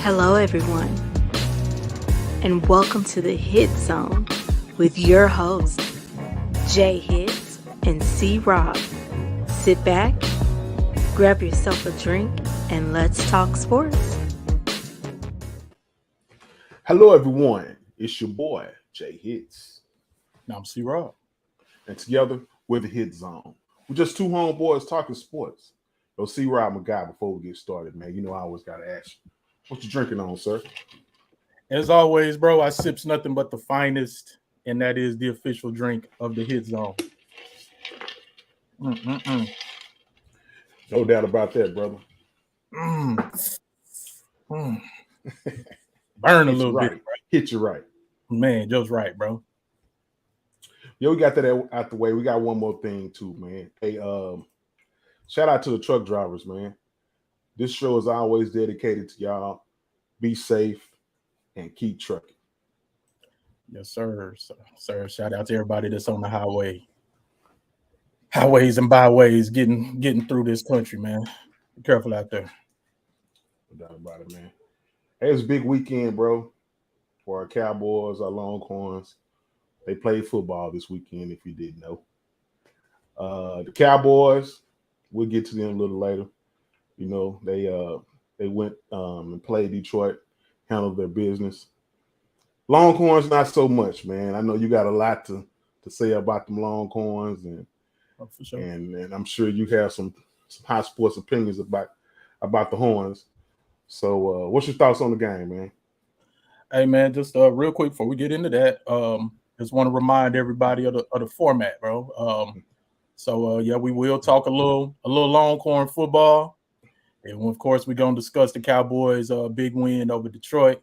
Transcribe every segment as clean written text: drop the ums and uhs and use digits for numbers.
Hello, everyone, and welcome to the Hit Zone with your hosts, J Hits and C Rob. Sit back, grab yourself a drink, and let's talk sports. Hello, everyone. It's your boy, J Hits. And I'm C Rob. And together, we're the Hit Zone. We're just two homeboys talking sports. Yo, C Rob, my guy, before we get started, man, you know I always got to ask you, what you drinking on, sir? As always, bro, I sips nothing but the finest, and that is the official drink of the Hit Zone. No doubt about that, brother. Burn a little bit. Right. Hit you right. Man, just right, bro. Yo, we got that out the way. We got one more thing, too, man. Hey, shout out to the truck drivers, man. This show is always dedicated to y'all. Be safe and keep trucking. Yes, sir. Sir, shout out to everybody that's on the highways and byways getting through this country, man. Be careful out there. No doubt about it, man. Hey, it's a big weekend, bro, for our Cowboys, our Longhorns. They played football this weekend, if you didn't know. The Cowboys, we'll get to them a little later. You know, they went and played Detroit, handled their business. Longhorns, not so much, man. I know you got a lot to say about them Longhorns, and for sure. and I'm sure you have some high sports opinions about the Horns. So, what's your thoughts on the game, man? Hey, man, just real quick before we get into that, just want to remind everybody of the format, bro. Yeah, we will talk a little Longhorn football. And of course, we're gonna discuss the Cowboys' big win over Detroit.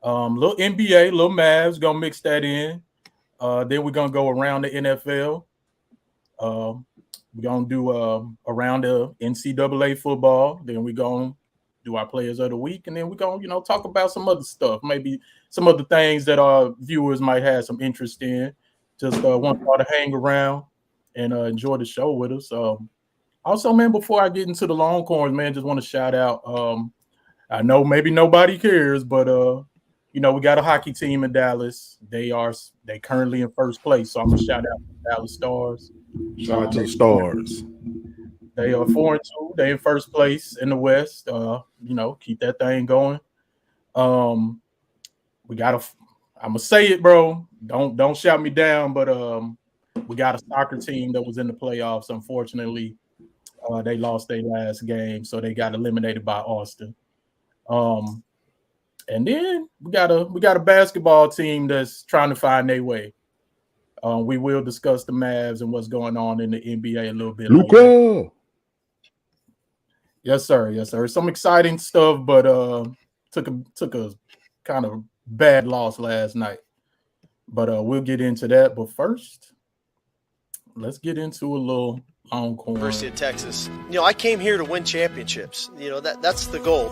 Little NBA, little MAVS, gonna mix that in. Then we're gonna go around the NFL. We're gonna do around the NCAA football. Then we're gonna do our players of the week, and then we're gonna talk about some other stuff, maybe some other things that our viewers might have some interest in. Just want y'all to hang around and enjoy the show with us. Also, man, before I get into the Longhorns, man, just want to shout out. I know maybe nobody cares, but we got a hockey team in Dallas. They currently in first place, so I'm gonna shout out the Dallas Stars. Shout out to the Stars. They are 4-2. They in first place in the West. Keep that thing going. I'm gonna say it, bro. Don't shout me down, but we got a soccer team that was in the playoffs. Unfortunately, they lost their last game, so they got eliminated by Austin. And then we got a basketball team that's trying to find their way. We will discuss the Mavs and what's going on in the NBA a little bit later. Yes, sir. Yes, sir. Some exciting stuff, but took a kind of bad loss last night. But we'll get into that. But first, let's get into a little Longhorn. University of Texas. I came here to win championships. That's the goal.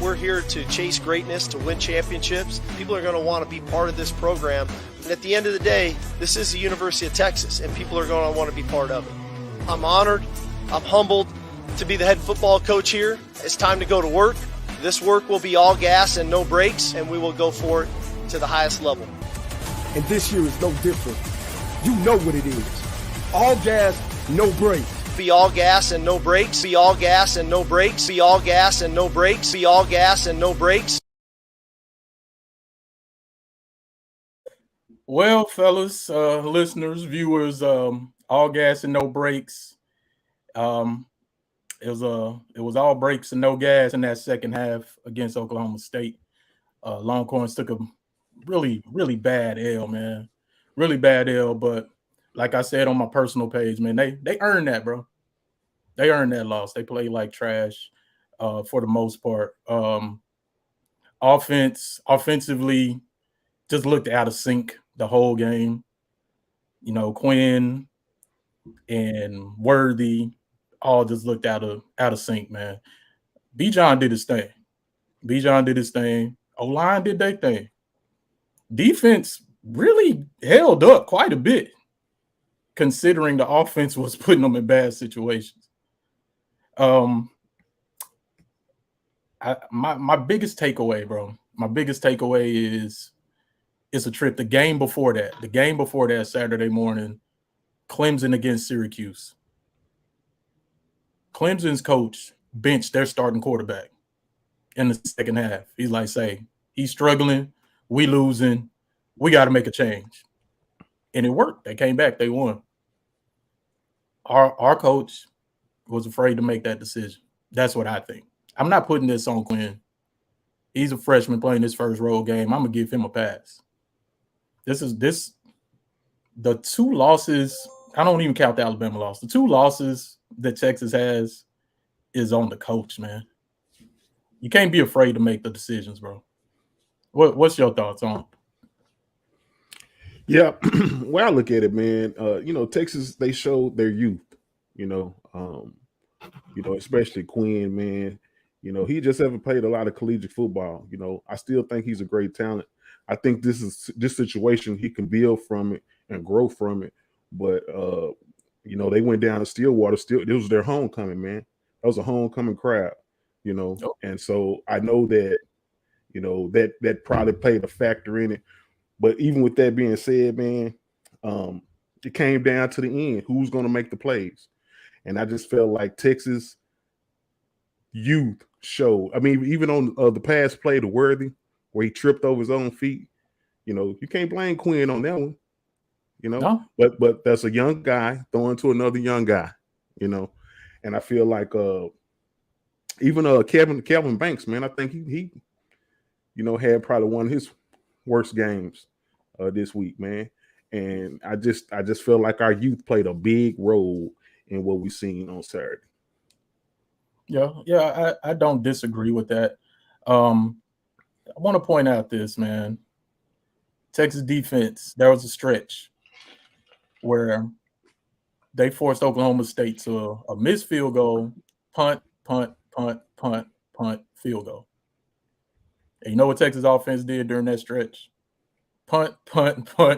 We're here to chase greatness, to win championships. People are going to want to be part of this program. And at the end of the day, this is the University of Texas, and people are going to want to be part of it. I'm honored. I'm humbled to be the head football coach here. It's time to go to work. This work will be all gas and no brakes, and we will go for it to the highest level. And this year is no different. You know what it is. All gas, no brakes. Be all gas and no brakes. Be all gas and no brakes. Be all gas and no brakes. Be all gas and no brakes. Well, fellas, listeners, viewers, all gas and no brakes. It was all brakes and no gas in that second half against Oklahoma State. Longhorns took a really, really bad L, man. Really bad L, but like I said on my personal page, man, they earned that, bro. They earned that loss. They played like trash for the most part. Offensively, just looked out of sync the whole game. Quinn and Worthy all just looked out of sync, man. B. John did his thing. Bijan did his thing. O-line did their thing. Defense really held up quite a bit, considering the offense was putting them in bad situations. My biggest takeaway, bro. My biggest takeaway is it's a trip. The game before that, Saturday morning, Clemson against Syracuse. Clemson's coach benched their starting quarterback in the second half. He's like, he's struggling. We losing. We got to make a change. And it worked. They came back. They won. Our coach was afraid to make that decision. That's what I think. I'm not putting this on Quinn. He's a freshman playing his first road game. I'm going to give him a pass. The two losses, I don't even count the Alabama loss. The two losses that Texas has is on the coach, man. You can't be afraid to make the decisions, bro. What's your thoughts on it? Yeah, well, I look at it, man. Texas, they showed their youth, especially Quinn, man. He just haven't played a lot of collegiate football. I still think he's a great talent. I think this situation, he can build from it and grow from it. But, they went down to Stillwater. It was their homecoming, man. That was a homecoming crowd, And so I know that, that probably played a factor in it. But even with that being said, man, it came down to the end. Who's going to make the plays? And I just felt like Texas youth showed. I mean, even on the pass play to Worthy, where he tripped over his own feet, you can't blame Quinn on that one, No. But that's a young guy throwing to another young guy, And I feel like even Kelvin Banks, man, I think he had probably one of his worst games this week, man. And I just feel like our youth played a big role in what we seen on Saturday. Yeah, I don't disagree with that. I want to point out this, man. Texas defense, there was a stretch where they forced Oklahoma State to a missed field goal, punt, field goal. And you know what Texas offense did during that stretch? Punt,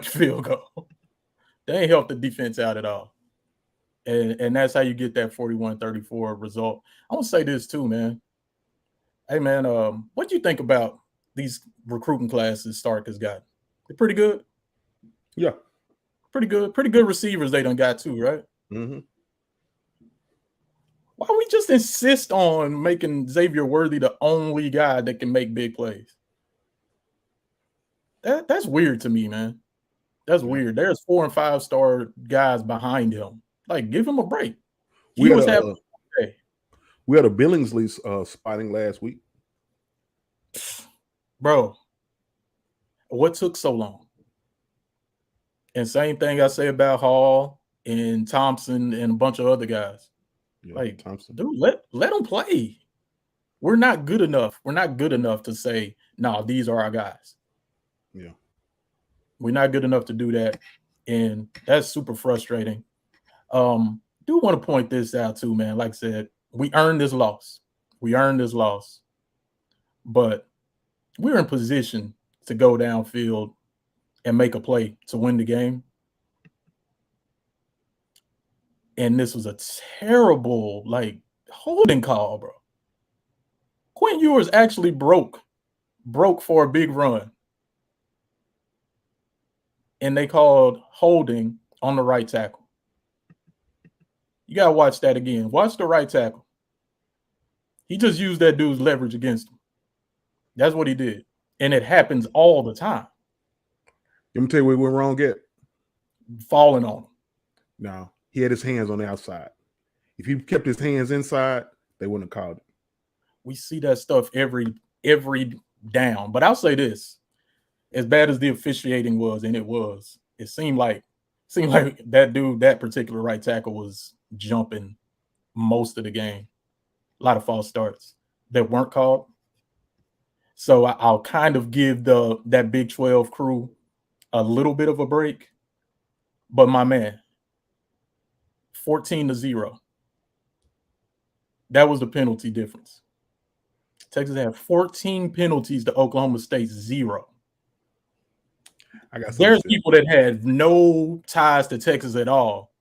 field goal. They ain't helped the defense out at all. And that's how you get that 41-34 result. I want to say this too, man. Hey, man, what do you think about these recruiting classes Stark has got? They're pretty good? Yeah. Pretty good. Pretty good receivers they done got too, right? Mm-hmm. Why we just insist on making Xavier Worthy the only guy that can make big plays? That's weird to me, man. That's weird. There's 4- and 5-star guys behind him. Like, give him a break. We had a Billingsley spotting last week. Bro, what took so long? And same thing I say about Hall and Thompson and a bunch of other guys. Yeah, like, Thompson. Dude, let them play. We're not good enough. We're not good enough to say, no, these are our guys. Yeah. We're not good enough to do that. And that's super frustrating. Do want to point this out too, man. Like I said, we earned this loss. But we're in position to go downfield and make a play to win the game. And this was a terrible, holding call, bro. Quinn Ewers actually broke for a big run. And they called holding on the right tackle. You got to watch that again. Watch the right tackle. He just used that dude's leverage against him. That's what he did. And it happens all the time. Let me tell you what went wrong at. Falling on him. No, he had his hands on the outside. If he kept his hands inside, they wouldn't have called it. We see that stuff every down. But I'll say this. As bad as the officiating was, and it seemed like that dude, that particular right tackle was jumping most of the game. A lot of false starts that weren't called. So I'll kind of give that Big 12 crew a little bit of a break. But my man, 14-0. That was the penalty difference. Texas had 14 penalties to Oklahoma State's 0. There's people that had no ties to Texas at all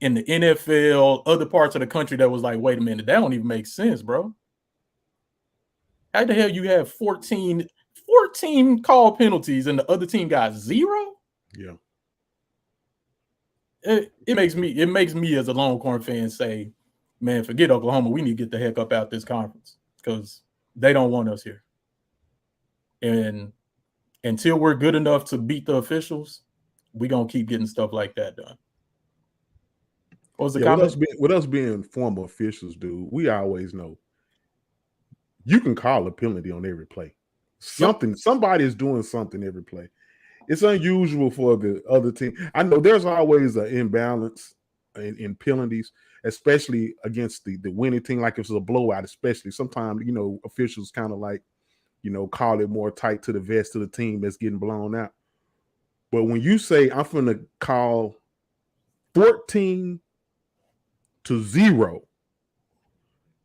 in the NFL, other parts of the country that was like, wait a minute, that don't even make sense, bro. How the hell you have 14 call penalties and the other team got 0? Yeah. It makes me as a Longhorn fan say, man, forget Oklahoma. We need to get the heck up out this conference because they don't want us here. And until we're good enough to beat the officials, we're going to keep getting stuff like that done. What was the comment? With us being former officials, dude, we always know you can call a penalty on every play. Somebody is doing something every play. It's unusual for the other team. I know there's always an imbalance in penalties, especially against the winning team. Like if it's a blowout, especially sometimes, officials kind of like, call it more tight to the vest of the team that's getting blown out. But when you say I'm going to call 14-0,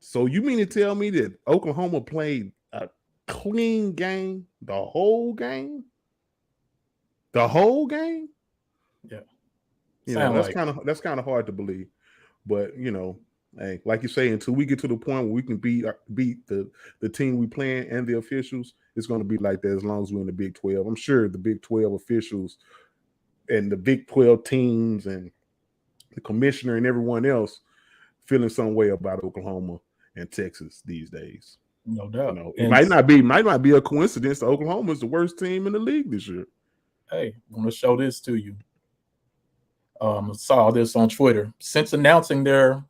so you mean to tell me that Oklahoma played a clean game the whole game? The whole game? Yeah. That's kind of hard to believe. But hey, like you say, until we get to the point where we can beat the team we playing and the officials, it's going to be like that as long as we're in the Big 12. I'm sure the Big 12 officials and the Big 12 teams and the commissioner and everyone else feeling some way about Oklahoma and Texas these days. No doubt. It might not be a coincidence that Oklahoma is the worst team in the league this year. Hey, I'm going to show this to you. Saw this on Twitter. Since announcing their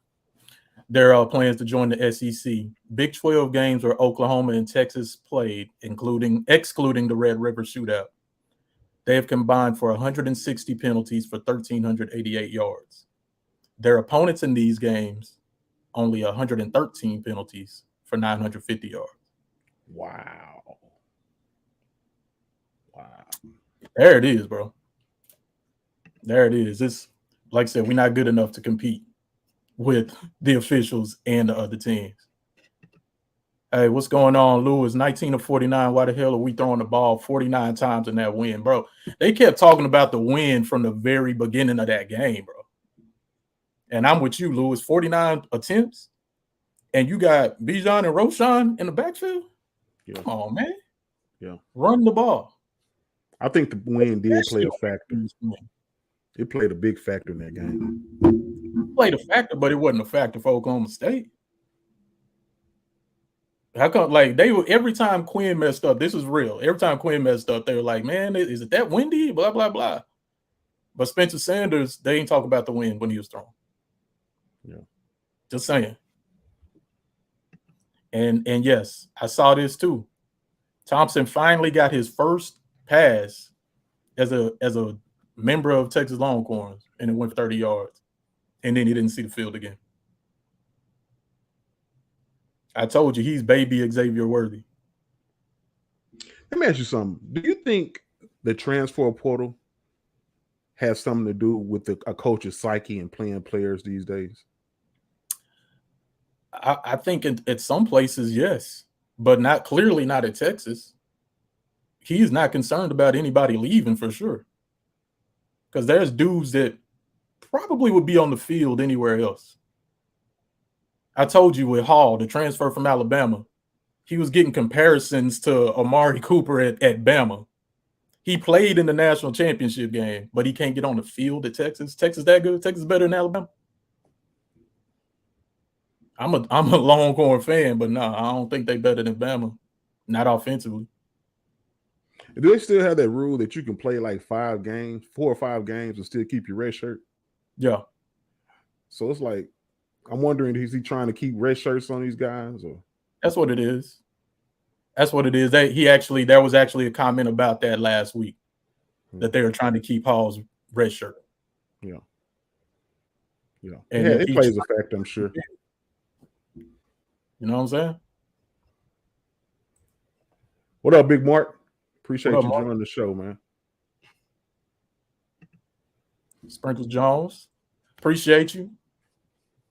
plans to join the SEC, Big 12 games where Oklahoma and Texas played, excluding the Red River Shootout, they have combined for 160 penalties for 1,388 yards. Their opponents in these games, only 113 penalties for 950 yards. Wow. There it is, bro. There it is. It's like I said, we're not good enough to compete with the officials and the other teams. Hey, what's going on, Lewis? 19 of 49. Why the hell are we throwing the ball 49 times in that win, bro? They kept talking about the win from the very beginning of that game, bro. And I'm with you, Lewis. 49 attempts, and you got Bijan and Roshan in the backfield? Yeah. Come on, man. Yeah. Run the ball. I think the win did play a factor. It played a big factor in that game. It played a factor, but it wasn't a factor for Oklahoma State. How come? Like they were every time Quinn messed up. This is real. Every time Quinn messed up, they were like, "Man, is it that windy?" Blah blah blah. But Spencer Sanders, they ain't talk about the win when he was throwing. Yeah, just saying. And yes, I saw this too. Thompson finally got his first pass as a member of Texas Longhorns, and it went 30 yards, and then he didn't see the field again. I told you he's baby Xavier Worthy. Let me ask you something. Do you think the transfer portal has something to do with a coach's psyche and playing players these days? I think at some places, yes, but not at Texas. He's not concerned about anybody leaving for sure. Because there's dudes that probably would be on the field anywhere else. I told you with Hall, the transfer from Alabama, he was getting comparisons to Amari Cooper at Bama. He played in the national championship game, but he can't get on the field at Texas. Texas that good? Texas better than Alabama? I'm a Longhorn fan, but no, I don't think they better than Bama. Not offensively. Do they still have that rule that you can play like 4 or 5 games, and still keep your red shirt? Yeah. So it's like, I'm wondering, is he trying to keep red shirts on these guys? Or that's what it is. That's what it is. There was actually a comment about that last week, that they were trying to keep Hall's red shirt. Yeah. Yeah. And it plays a factor, I'm sure. You know what I'm saying? What up, Big Mark? Appreciate you joining the show, man. Sprinkles Jones, appreciate you.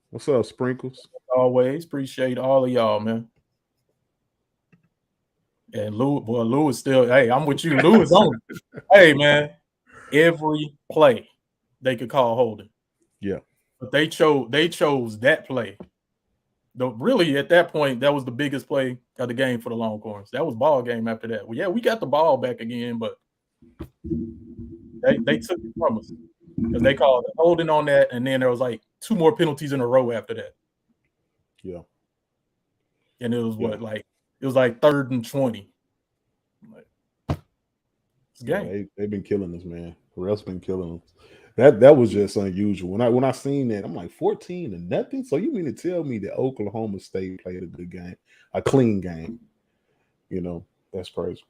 What's up, Sprinkles? Always appreciate all of y'all, man. And Lou is still. Hey, I'm with you. Lou is on it. Hey, man, every play they could call holding. Yeah, but they chose that play. Really, at that point, that was the biggest play of the game for the Longhorns. That was ball game after that. Well, yeah, we got the ball back again, but they took it from us because they called it holding on that, and then there was like 2 more penalties in a row after that. Yeah, and it was what like it was like 3rd and 20. It's game. Yeah, they've been killing us, man. The refs been killing us. That was just unusual. When I seen that, I'm like 14-0. So you mean to tell me that Oklahoma State played a good game, a clean game? You know, that's crazy.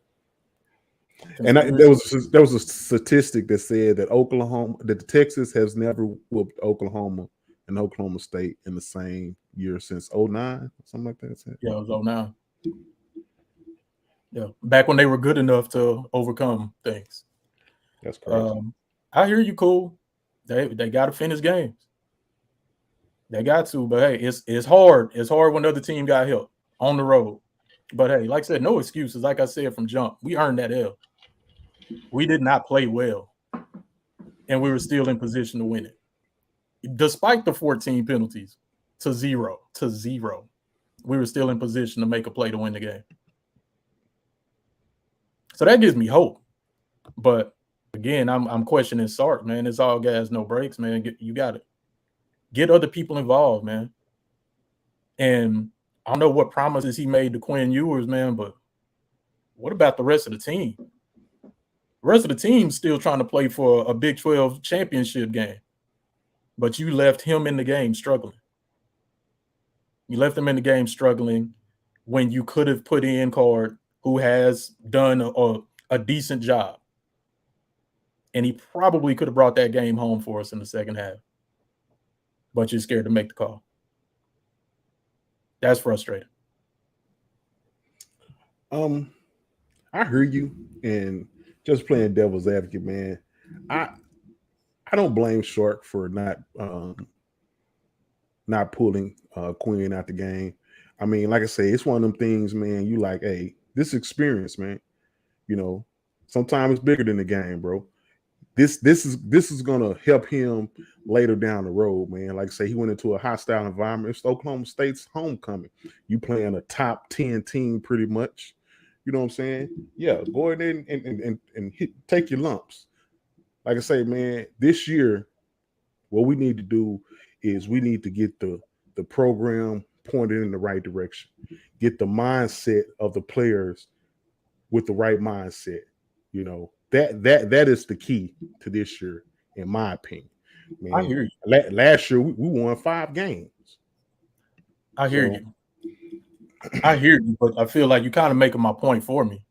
And there was a statistic that said that Texas has never whooped Oklahoma and Oklahoma State in the same year since 2009, something like that. Yeah, it was 2009. Yeah, back when they were good enough to overcome things. That's crazy. I hear you, cool. They got to finish games. They got to, but hey, it's hard. It's hard when the other team got help on the road. But hey, like I said, no excuses. Like I said from jump, we earned that L. We did not play well, and we were still in position to win it, despite the 14 penalties to zero. We were still in position to make a play to win the game. So that gives me hope. But again, I'm questioning Sark, man. It's all gas, no brakes, man. You got to get other people involved, man. And I don't know what promises he made to Quinn Ewers, man, but what about the rest of the team? The rest of the team's still trying to play for a Big 12 championship game. But you left him in the game struggling. You left him in the game struggling when you could have put in Card, who has done a decent job. And he probably could have brought that game home for us in the second half. But you're scared to make the call. That's frustrating. I hear you, and just playing devil's advocate, man. I don't blame Shark for not pulling Quinn out the game. I mean, like I say, it's one of them things, man. You like, hey, this experience, man. You know, sometimes it's bigger than the game, bro. This is gonna help him later down the road, man. Like I say, he went into a hostile environment. It's Oklahoma State's homecoming. You playing a top 10 team pretty much. You know what I'm saying? Yeah, go in there and take your lumps. Like I say, man, this year, what we need to do is we need to get the program pointed in the right direction. Get the mindset of the players with the right mindset. You know, that is the key to this year, in my opinion. Man, I hear you. Last year we won 5 games. I hear you, but I feel like you're kind of making my point for me.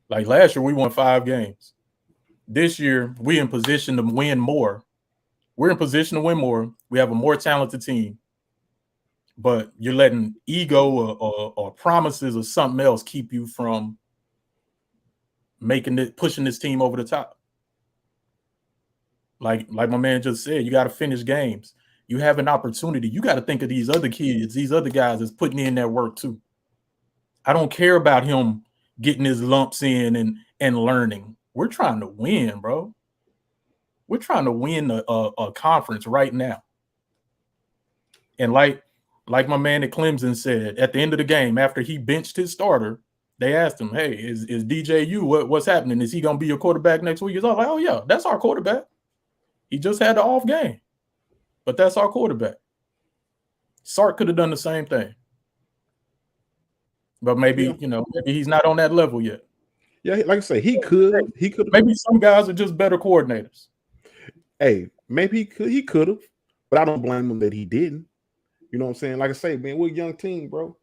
Like last year we won 5 games. This year we're in position to win more. We're in position to win more. We have a more talented team. But you're letting ego or promises or something else keep you from pushing this team over the top. Like my man just said, you got to finish games. You have an opportunity. You got to think of these other kids, these other guys that's putting in that work too. I don't care about him getting his lumps in and learning. We're trying to win, bro. We're trying to win a conference right now. And like my man at Clemson said, at the end of the game, after he benched his starter, they asked him, hey, is DJU, what's happening? Is he going to be your quarterback next week? He's all like, oh, yeah, that's our quarterback. He just had the off game. But that's our quarterback. Sark could have done the same thing. But maybe, maybe he's not on that level yet. Yeah, like I say, he could. Maybe some guys are just better coordinators. Hey, maybe he could have, but I don't blame him that he didn't. You know what I'm saying? Like I say, man, we're a young team, bro.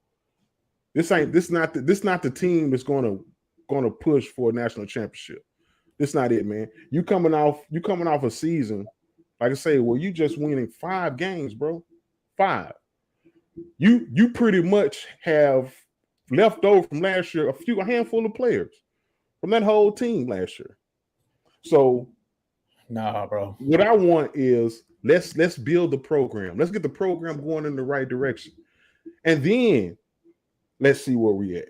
This not the team that's gonna push for a national championship. This not it, man. You coming off a season, like I say, where you just winning 5 games, bro. 5. You pretty much have left over from last year a handful of players from that whole team last year. So, nah, bro. What I want is let's build the program. Let's get the program going in the right direction, and then let's see where we at.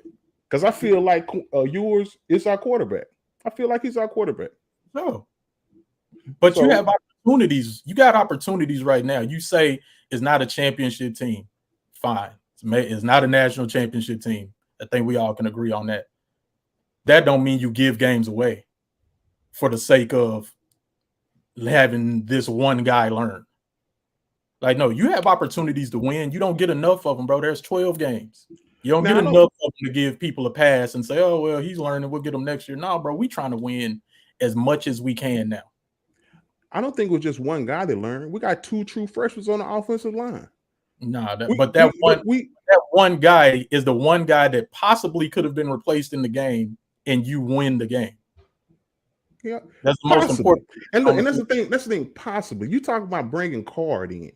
Because I feel like Ewers is our quarterback. I feel like he's our quarterback. No. But you have opportunities. You got opportunities right now. You say it's not a championship team. Fine. It's not a national championship team. I think we all can agree on that. That don't mean you give games away for the sake of having this one guy learn. Like, no, you have opportunities to win. You don't get enough of them, bro. There's 12 games. You don't get enough of them to give people a pass and say, oh, well, he's learning. We'll get him next year. No, bro, we trying to win as much as we can now. I don't think it was just one guy that learned. We got 2 true freshmen on the offensive line. Nah, that one guy is the one guy that possibly could have been replaced in the game, and you win the game. Yeah, that's the most important. And look, and that's the thing. That's the thing. Possibly, you talk about bringing Card in.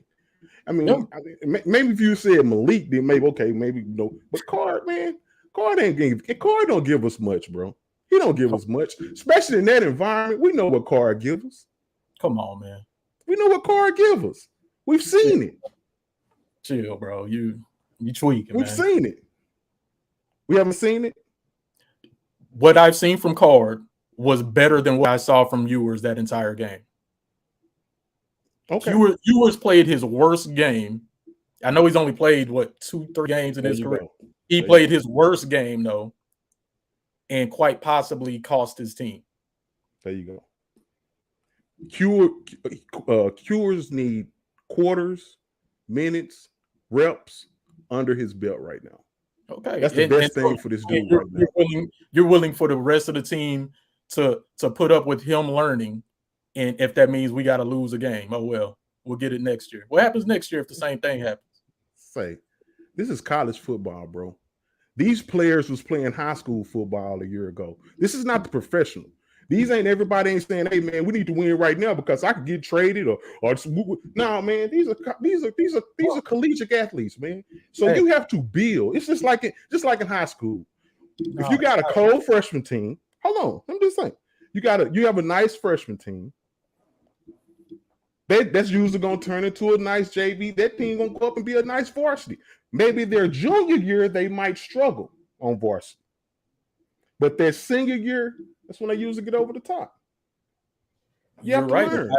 I mean, maybe if you said Malik, then maybe no. But Card, man, Card don't give us much, bro. He don't give us much, especially in that environment. We know what Card gives us. Come on, man. We know what Card gives us. We've seen it. Chill, bro. You tweaking. We've seen it. We haven't seen it. What I've seen from Card was better than what I saw from Ewers that entire game. Okay. Ewers played his worst game. I know he's only played 2-3 games in his career. He played his worst game though, and quite possibly cost his team. There you go. Cures need quarters, minutes, reps under his belt right now. Okay, that's the best thing for this dude right now. You're willing for the rest of the team to put up with him learning, and if that means we got to lose a game, oh well, we'll get it next year. What happens next year if the same thing happens? Say, this is college football, bro. These players was playing high school football a year ago. This is not the professional. These everybody ain't saying, hey man, we need to win right now because I could get traded or no, man. These are collegiate athletes, man. So you have to build. It's just like in high school. If you got a cold freshman team, hold on. I'm just saying, you have a nice freshman team. That's usually gonna turn into a nice JV. That team gonna go up and be a nice varsity. Maybe their junior year they might struggle on varsity, but their senior year, that's when they usually get over the top. You're right.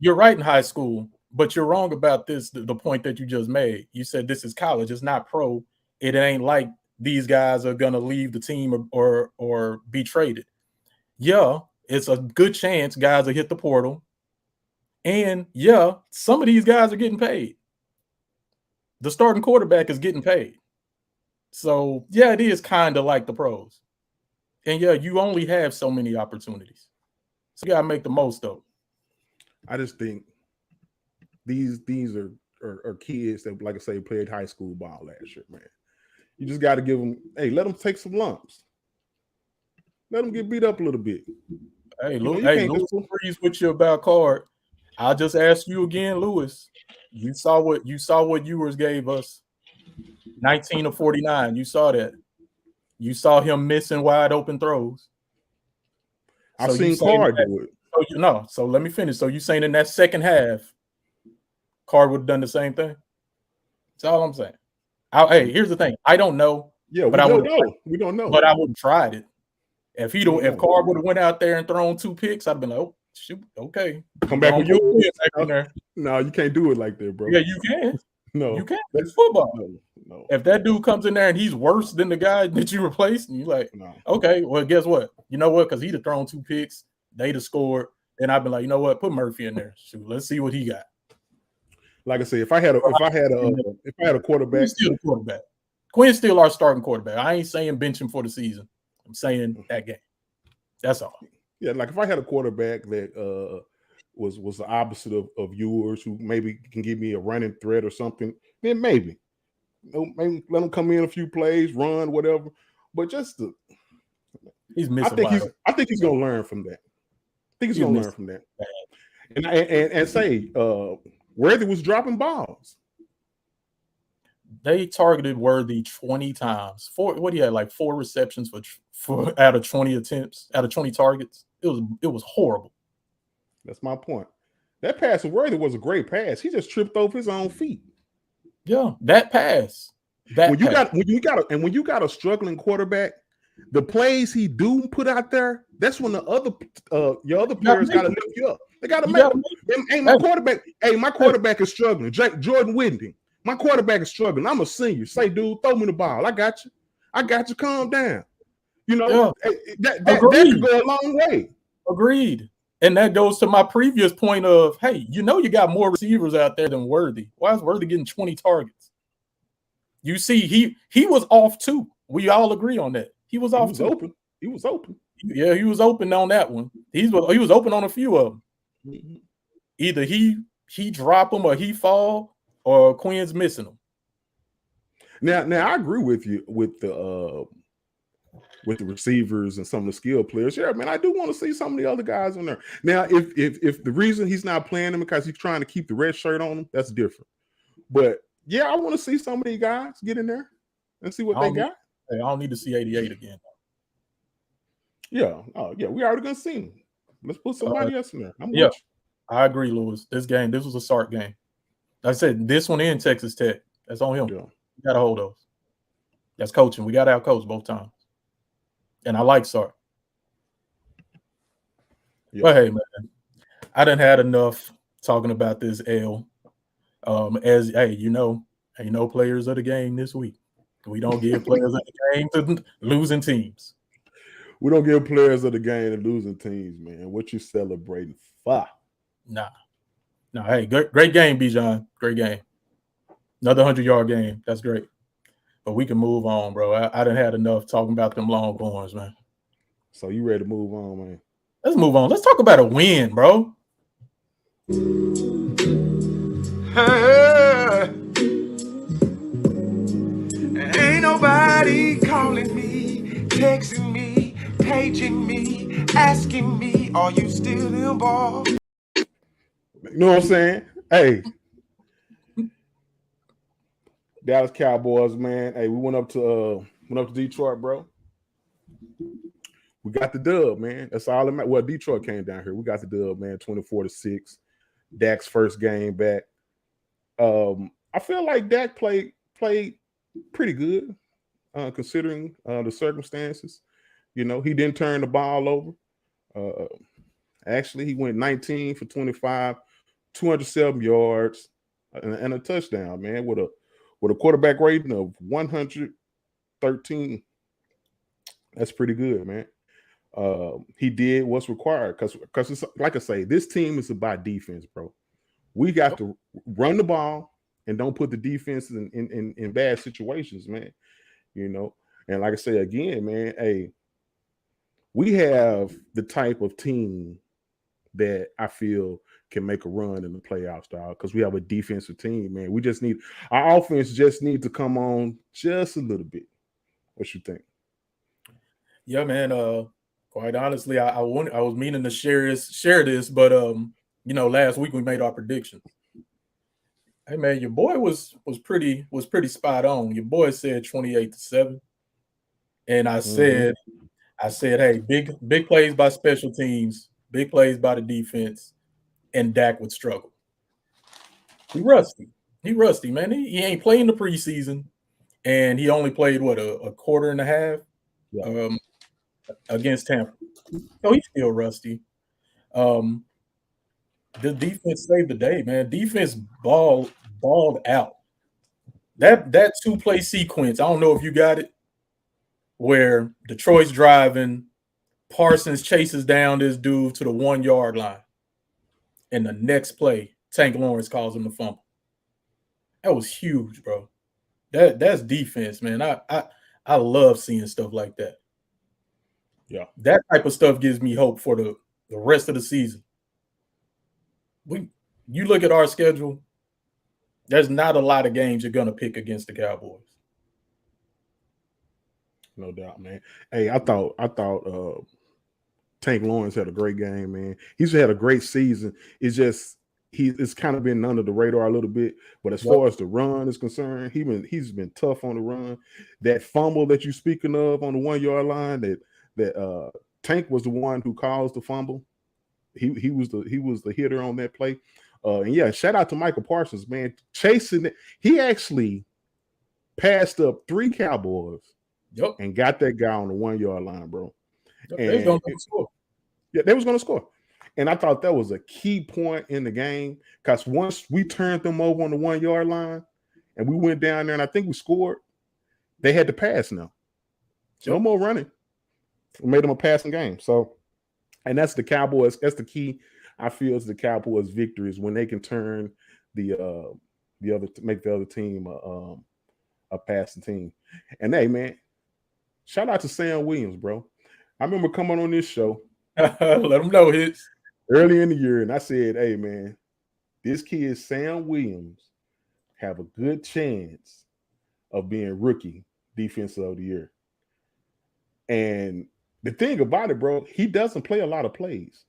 You're right in high school, but you're wrong about this. The point that you just made. You said this is college. It's not pro. It ain't like these guys are gonna leave the team or be traded. Yeah, it's a good chance guys will hit the portal. And yeah, some of these guys are getting paid. The starting quarterback is getting paid. So yeah, it is kind of like the pros. And yeah, you only have so many opportunities. So you gotta make the most of it. I just think these are kids that, like I say, played high school ball last year, man. You just got to give them, hey, let them take some lumps. Let them get beat up a little bit. Hey, Lewis agrees with you about Card. I'll just ask you again, Lewis. You saw what Ewers gave us. 19 of 49. You saw that. You saw him missing wide open throws. I've seen Card do it. So let me finish. So you saying in that second half, Card would have done the same thing? That's all I'm saying. Hey, here's the thing. I don't know. Yeah, but we don't know. But I would have tried it. If Card would have went out there and thrown 2 picks, I'd have been like, oh, shoot, okay. Come back with your there. No, you can't do it like that, bro. Yeah, you can. No. You can. It's football. No. If that dude comes in there and he's worse than the guy that you replaced, and you're like, okay, well, guess what? You know what? Because he'd have thrown 2 picks, they'd have scored, and I'd be like, you know what? Put Murphy in there. Shoot, let's see what he got. Like I said, if I had a quarterback, Quinn's still the quarterback. Quinn's still our starting quarterback. I ain't saying bench him for the season. I'm saying that game. That's all. Yeah, like if I had a quarterback that was the opposite of yours, who maybe can give me a running threat or something, then maybe let him come in a few plays, run, whatever. But he's missing. I think he's gonna learn from that. I think he's gonna learn from that. And say Worthy was dropping balls. They targeted Worthy 20 times. What do you have? Like 4 receptions for out of 20 attempts, out of 20 targets. It was horrible. That's my point. That pass to Worthy was a great pass. He just tripped over his own feet. Yeah, that pass. When you got a struggling quarterback, the plays he do put out there, that's when the other your other players got to lift you up. They got to make them. Hey, my quarterback is struggling. Jordan Whitney, my quarterback is struggling. I'm a senior. Say, dude, throw me the ball. I got you. Calm down. You know, that could go a long way. Agreed. And that goes to my previous point of, hey, you got more receivers out there than Worthy. Why is Worthy getting 20 targets? You see, he was off too. We all agree on that. He was off too. Open. He was open. Yeah, he was open on that one. He was open on a few of them. Mm-hmm. Either he drop them or he fall, or Quinn's missing them. Now I agree with you with the receivers and some of the skill players. Yeah, man, I do want to see some of the other guys in there. Now, if the reason he's not playing them because he's trying to keep the red shirt on him, that's different. But yeah, I want to see some of these guys get in there and see what they got. I don't need to see 88 again. Yeah. Oh, yeah. We already gonna see him. Let's put somebody else in there. I agree, Lewis. This was a Sark game. Like I said, this one in Texas Tech. That's on him. Yeah. We got to hold those. That's coaching. We got to out-coach both times. And I like Sark. Yeah. But hey, man, I done had enough talking about this L. Ain't no players of the game this week. We don't give players of the game to losing teams. We don't give players of the game to losing teams, man. What you celebrating for? Nah. Hey, great game, Bijan. Great game. Another 100-yard game. That's great. But we can move on, bro. I done had enough talking about them Longhorns, man. So you ready to move on, man? Let's move on. Let's talk about a win, bro. Ain't nobody calling me, texting me, paging me, asking me, are you still involved? You know what I'm saying? Hey, Dallas Cowboys, man. Hey, we went up to Detroit, bro. We got the dub, man. That's all that matters. Well, Detroit came down here. We got the dub, man. 24-6. Dak's first game back. I feel like Dak played pretty good, considering the circumstances. You know, he didn't turn the ball over. Actually, he went 19 for 25, 207 yards, and a touchdown, man, with a quarterback rating of 113. That's pretty good, man. He did what's required because it's, like I say, this team is about defense, bro. We got to run the ball and don't put the defense in bad situations, man. You know, and like I say again, man, hey, we have the type of team that I feel can make a run in the playoffs, dog, because we have a defensive team, man. Our offense just need to come on just a little bit. What you think? Yeah, man. Quite honestly, I was meaning to share this, but last week we made our predictions. Hey man, your boy was pretty spot on. Your boy said 28-7, and I said, hey, big plays by special teams, big plays by the defense, and Dak would struggle. He rusty, man. He ain't playing the preseason, and he only played a quarter and a half against Tampa. So he's still rusty. The defense saved the day, man. Defense balled out. That 2-play sequence, I don't know if you got it, where Detroit's driving, Parsons chases down this dude to the 1-yard line. And the next play, Tank Lawrence calls him the fumble. That was huge, bro. That's defense, man. I love seeing stuff like that. Yeah. That type of stuff gives me hope for the rest of the season. You look at our schedule, there's not a lot of games you're going to pick against the Cowboys. No doubt, man. Hey, I thought Tank Lawrence had a great game, man. He's had a great season. It's just it's kind of been under the radar a little bit. But as far as the run is concerned, he's been tough on the run. That fumble that you're speaking of on the 1-yard line, that Tank was the one who caused the fumble. He was the hitter on that play. And yeah, shout out to Michael Parsons, man. Chasing it. He actually passed up 3 Cowboys Yep. and got that guy on the 1 yard line, bro. Yep. And They was gonna score. Yeah, they was going to score. And I thought that was a key point in the game because once we turned them over on the 1 yard line and we went down there and I think we scored, they had to pass now. No more running. We made them a passing game. So, and that's the Cowboys. That's the key. I feel is the Cowboys' victory is when they can turn make the other team a passing team. And hey, man, shout out to Sam Williams, bro. I remember coming on this show. Let them know hits Early in the year, and I said, hey, man, this kid, Sam Williams, have a good chance of being rookie defensive of the year. And the thing about it, bro, he doesn't play a lot of plays.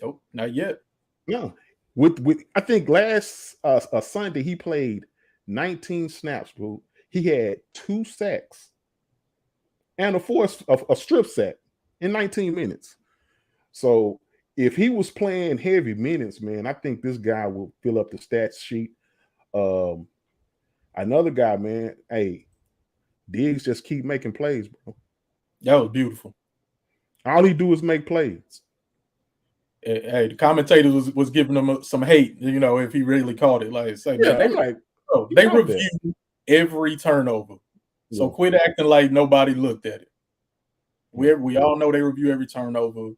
Nope, not yet. No. With I think last Sunday, he played 19 snaps, bro. He had 2 sacks and a strip sack in 19 minutes. So if he was playing heavy minutes, man, I think this guy will fill up the stats sheet. Another guy, man, hey, Diggs just keep making plays, bro. That was beautiful. All he do is make plays. Hey, the commentators was giving him some hate, if he really caught it. Like, say, Yeah, man, they review every turnover. So quit acting like nobody looked at it. We all know they review every turnover.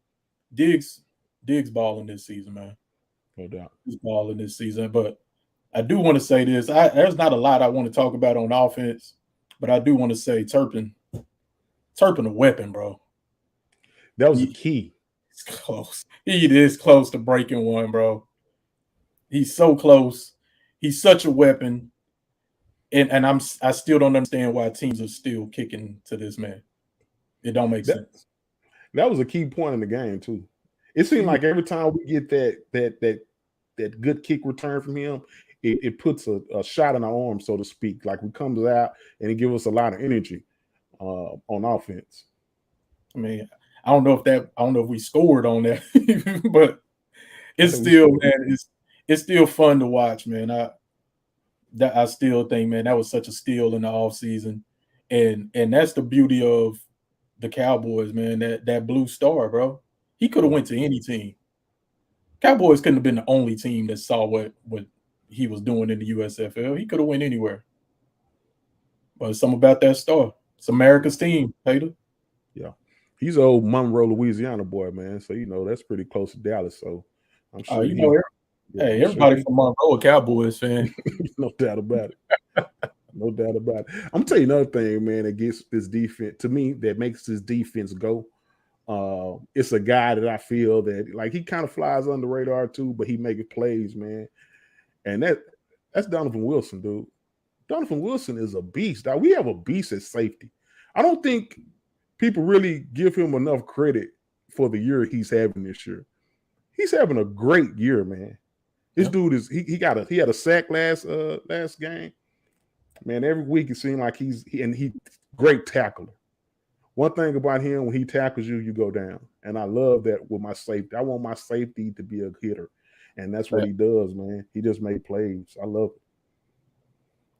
Diggs balling this season, man. No doubt. He's balling this season. But I do want to say this. There's not a lot I want to talk about on offense, but I do want to say Turpin a weapon, bro. That was the key. It's close. He is close to breaking one, bro. He's so close. He's such a weapon. And I still don't understand why teams are still kicking to this man. It don't make sense. That was a key point in the game, too. It seemed like every time we get that good kick return from him, it puts a shot in our arm, so to speak. Like we comes out and it gives us a lot of energy on offense. I mean, I don't know if we scored on that, but it's still, man, it's still fun to watch, man. I still think, man, that was such a steal in the offseason. And that's the beauty of the Cowboys, man, that blue star, bro. He could have went to any team. Cowboys couldn't have been the only team that saw what he was doing in the USFL. He could have went anywhere. But it's something about that star. It's America's team, Taylor. Yeah. He's an old Monroe, Louisiana boy, man. So, that's pretty close to Dallas. So, I'm sure everybody from Monroe a Cowboys fan. No doubt about it. No doubt about it. I'm going to tell you another thing, man, that gets this defense, to me, that makes this defense go. It's a guy that I feel that, like, he kind of flies under the radar, too, but he making plays, man. And that's Donovan Wilson, dude. Donovan Wilson is a beast. Now, we have a beast at safety. I don't think people really give him enough credit for the year he's having this year. He's having a great year, man. This dude is he had a sack last game. Man, every week it seems like he's great tackler. One thing about him, when he tackles you, you go down. And I love that with my safety. I want my safety to be a hitter. And that's what he does, man. He just made plays. I love it.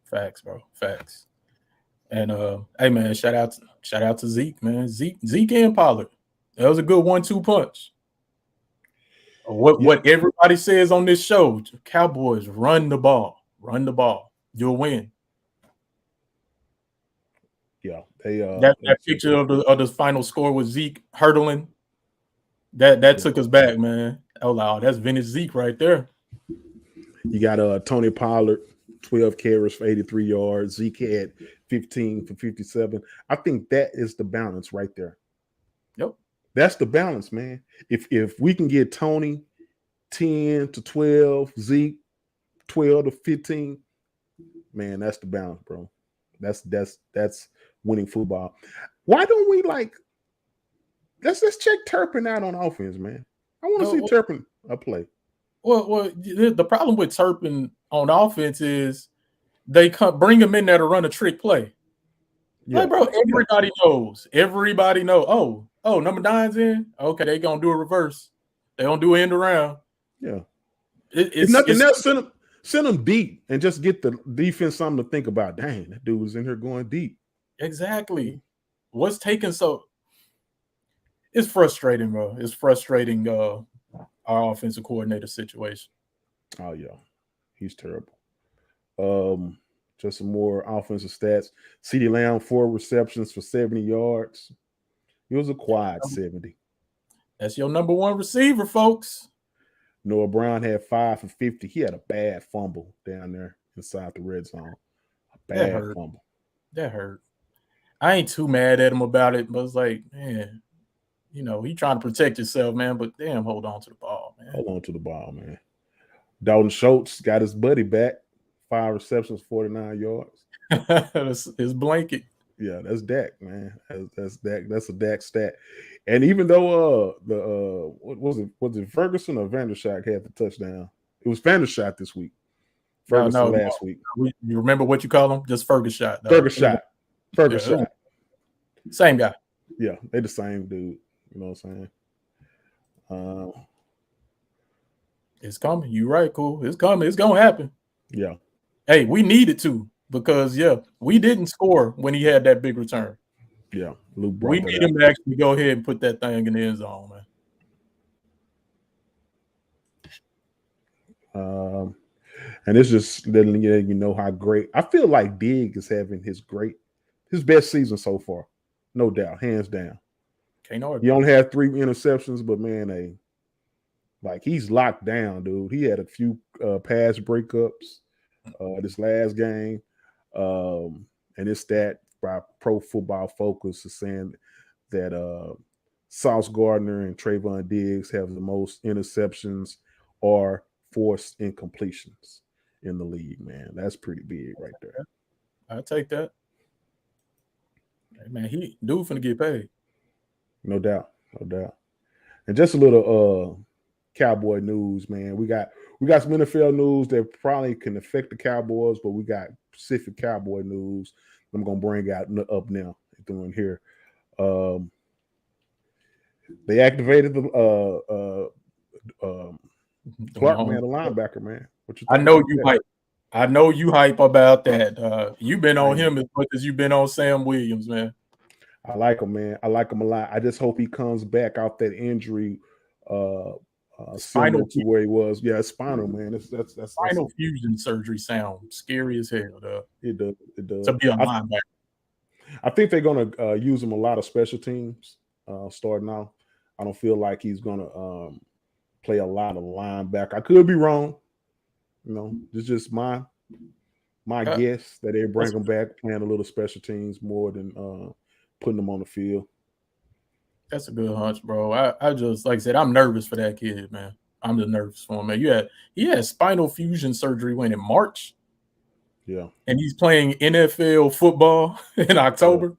Facts, bro. Facts. And hey, man, shout out to Zeke, man. Zeke and Pollard. That was a good 1-2 punch. What everybody says on this show, Cowboys, run the ball. Run the ball. You'll win. Yeah. They that picture of the final score with Zeke hurdling, that took us back, man. Oh, wow, that's vintage Zeke right there. You got Tony Pollard, 12 carries for 83 yards. Zeke had 15 for 57. I think that is the balance right there. Yep. That's the balance, man. If we can get Tony 10 to 12, Zeke 12 to 15, man, that's the balance, bro. That's winning football. Why don't we let's check Turpin out on offense, man. I want to see Turpin play. Well, the problem with Turpin on offense is they bring him in there to run a trick play. Yeah. Like, bro, everybody knows. Oh, number 9's in. Okay, they gonna do a reverse. They gonna do an end around. Yeah, it's nothing else. Send them deep and just get the defense something to think about. Dang, that dude was in here going deep. Exactly. what's taking so? It's frustrating, bro. It's frustrating. Our offensive coordinator situation. Oh yeah, he's terrible. Just some more offensive stats. CeeDee Lamb 4 receptions for 70 yards. It was a quiet 70. That's your number one receiver, folks. Noah Brown had 5 for 50. He had a bad fumble down there inside the red zone. A bad fumble. That hurt. I ain't too mad at him about it, but it's like, man, you know, he trying to protect himself, man. But damn, hold on to the ball, man. Hold on to the ball, man. Dalton Schultz got his buddy back. 5 receptions, 49 yards. That's his blanket. Yeah, that's Dak, man. That's Dak. That's a Dak stat. And even though what was it Ferguson or Vandershack had the touchdown? It was Vandershack this week. Ferguson last week. You remember what you call him? Just Ferguson. Ferguson. Same guy. Yeah, they the same dude. You know what I'm saying? It's coming. You right, cool. It's coming. It's gonna happen. Yeah. Hey, we needed to because we didn't score when he had that big return. Yeah, we need him to actually go ahead and put that thing in the end zone, man. And it's just letting you know how great. I feel like Diggs is having his best season so far, no doubt, hands down. He only had 3 interceptions, but man, like he's locked down, dude. He had a few pass breakups this last game, and it's that by Pro Football Focus is saying that Sauce Gardner and Trayvon Diggs have the most interceptions or forced incompletions in the league, man. That's pretty big right there. I take that. Hey, man, dude finna get paid. No doubt. And just a little Cowboy news, man. We got some NFL news that probably can affect the Cowboys, but we got specific Cowboy news I'm gonna bring up now doing here. They activated the Clark, man, the linebacker, man. What you think? I know you hype about that. You've been on him as much as you've been on Sam Williams, man. I like him, man. I like him a lot. I just hope he comes back off that injury similar to where he was. Yeah, it's spinal, man. That's spinal fusion surgery sound scary as hell, though. It does. To be a linebacker. I think they're gonna use him a lot of special teams starting out. I don't feel like he's gonna play a lot of linebacker. I could be wrong. You know, it's just my guess that they bring him back playing a little special teams more than putting them on the field. That's a good hunch, bro. I just, like I said, I'm nervous for that kid, man. I'm just nervous for him, man. He had spinal fusion surgery in March. Yeah. And he's playing NFL football in October.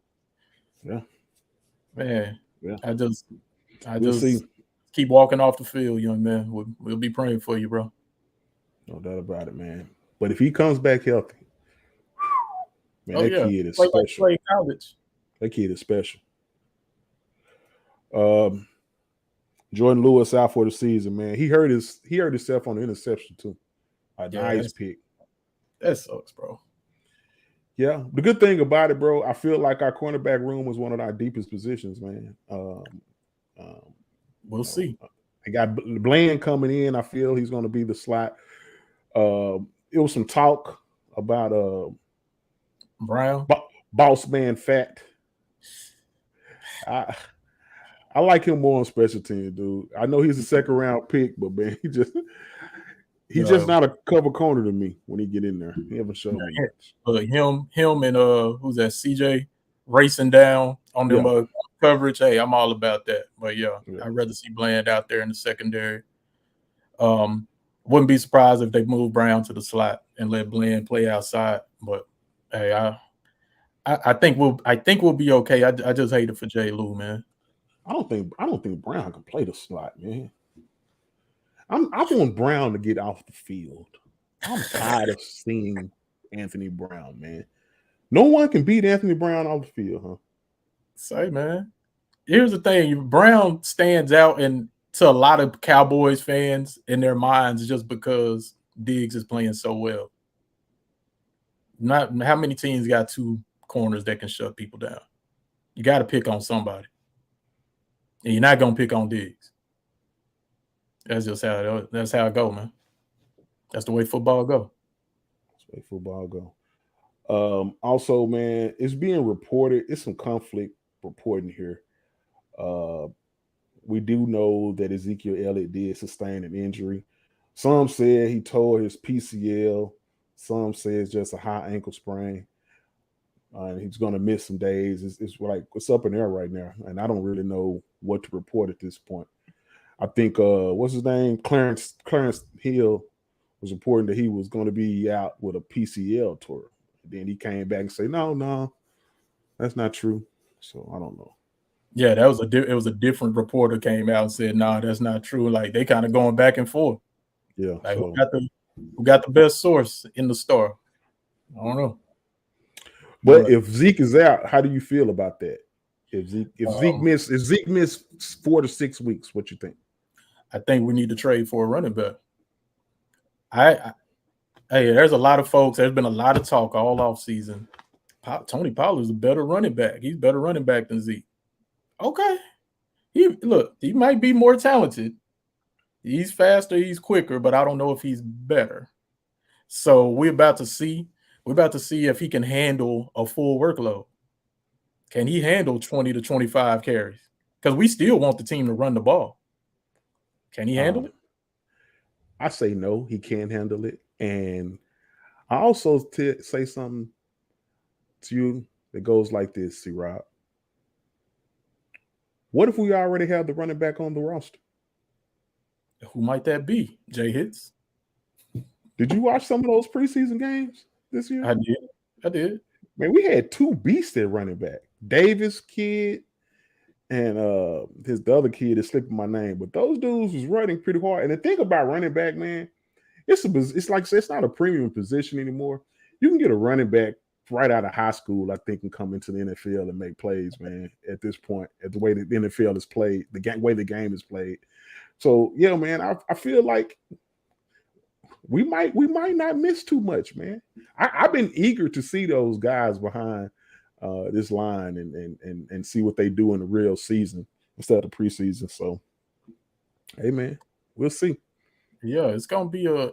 Yeah. Man. Yeah. I just see. Keep walking off the field, young man. We'll be praying for you, bro. No doubt about it, man. But if he comes back healthy, man, kid is special. That kid is special. Jordan Lewis out for the season, man. He hurt himself on the interception too. A nice pick. That sucks, bro. Yeah. The good thing about it, bro, I feel like our cornerback room was one of our deepest positions, man. We'll see. I got Bland coming in. I feel he's going to be the slot. It was some talk about Brown, boss man Fat. I like him more on special teams, dude. I know he's a second round pick, but man, he's just not a cover corner to me when he get in there. He haven't shown me much. But him and who's that? CJ racing down on them coverage. Hey, I'm all about that. But I'd rather see Bland out there in the secondary. Wouldn't be surprised if they move Brown to the slot and let Bland play outside. But hey, I think we'll be okay. I just hate it for J. Lou, man. I don't think Brown can play the slot, man. I want Brown to get off the field. I'm tired of seeing Anthony Brown, man. No one can beat Anthony Brown off the field, huh? Say, man. Here's the thing: Brown stands out to a lot of Cowboys fans in their minds just because Diggs is playing so well. Not how many teams got 2 corners that can shut people down. You got to pick on somebody. And you're not going to pick on Diggs. That's just how it go, man. That's the way football go. That's the way football go. Also, man, it's being reported. It's some conflict reporting here. We do know that Ezekiel Elliott did sustain an injury. Some said he tore his PCL. Some say it's just a high ankle sprain. And he's going to miss some days. It's like it's up in the air right now, and I don't really know what to report at this point. I think what's his name, Clarence Hill, was reporting that he was going to be out with a PCL tour. Then he came back and said, "No, that's not true." So I don't know. Yeah, it was a different reporter came out and said, "Nah, that's not true." Like they kind of going back and forth. Yeah, like so, who got the best source in the store? I don't know. But if Zeke is out, how do you feel about that? If Zeke missed 4 to 6 weeks, what you think? I think we need to trade for a running back. Hey, there's a lot of folks. There's been a lot of talk all off season. Tony Pollard's a better running back. He's a better running back than Zeke. Okay, he might be more talented. He's faster, he's quicker, but I don't know if he's better. So we're about to see if he can handle a full workload. Can he handle 20 to 25 carries? Because we still want the team to run the ball. Can he handle it? I say no, he can't handle it. And I also say something to you that goes like this, C-Rob. What if we already have the running back on the roster? Who might that be? Jay Hitz? Did you watch some of those preseason games this year? I did. Man, we had 2 beasts at running back. Davis kid and the other kid is slipping my name. But those dudes was running pretty hard. And the thing about running back, man, it's like it's not a premium position anymore. You can get a running back right out of high school, I think, and come into the NFL and make plays, man, at this point, at the way the NFL is played, way the game is played. So, yeah, man, I feel like we might not miss too much, man. I've been eager to see those guys behind this line and see what they do in the real season instead of preseason. So, hey, man, we'll see. Yeah, it's gonna be a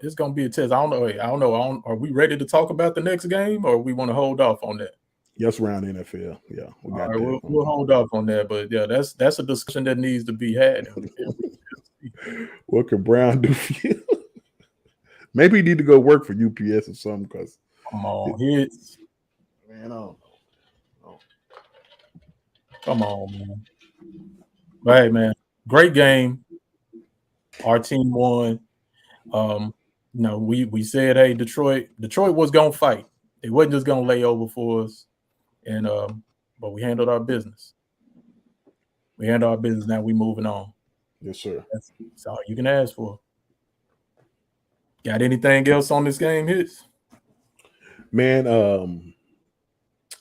test. I don't know. Are we ready to talk about the next game, or we want to hold off on that? Yes, around the NFL. Yeah, all right, we'll hold off on that. But yeah, that's a discussion that needs to be had. What can Brown do for you? Maybe he need to go work for UPS or something. Because come on, Hits. Man, I don't know. Come on, man. But hey, man, great game. Our team won. We said, hey, Detroit was gonna fight. They wasn't just gonna lay over for us. And but we handled our business. Now we moving on. Yes, sir. That's all you can ask for. Got anything else on this game, Hits? Man,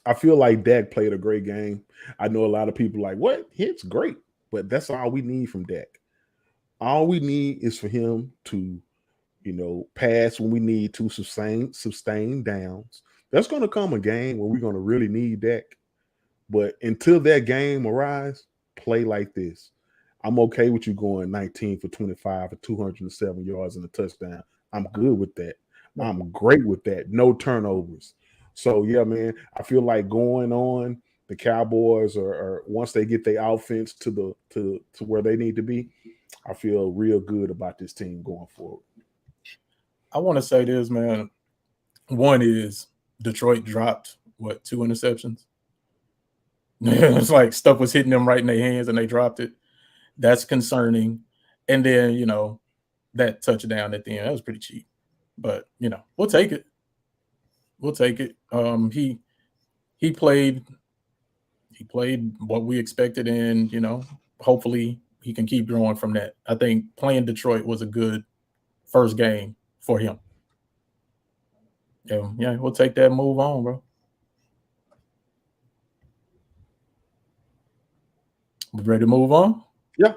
I feel like Dak played a great game. I know a lot of people like, what? Hits great. But that's all we need from Dak. All we need is for him to, pass when we need to, sustain downs. There's going to come a game where we're going to really need Dak. But until that game arrives, play like this. I'm okay with you going 19 for 25 for 207 yards and a touchdown. I'm good with that. I'm great with that. No turnovers. So, yeah, man, I feel like going on, the Cowboys are once they get their offense to where they need to be, I feel real good about this team going forward. I want to say this, man. One is Detroit dropped, 2 interceptions? It's like stuff was hitting them right in their hands and they dropped it. That's concerning. And then, that touchdown at the end, that was pretty cheap. But, we'll take it. He played what we expected, and, hopefully he can keep growing from that. I think playing Detroit was a good first game for him. Yeah, we'll take that move on, bro. We ready to move on? Yeah.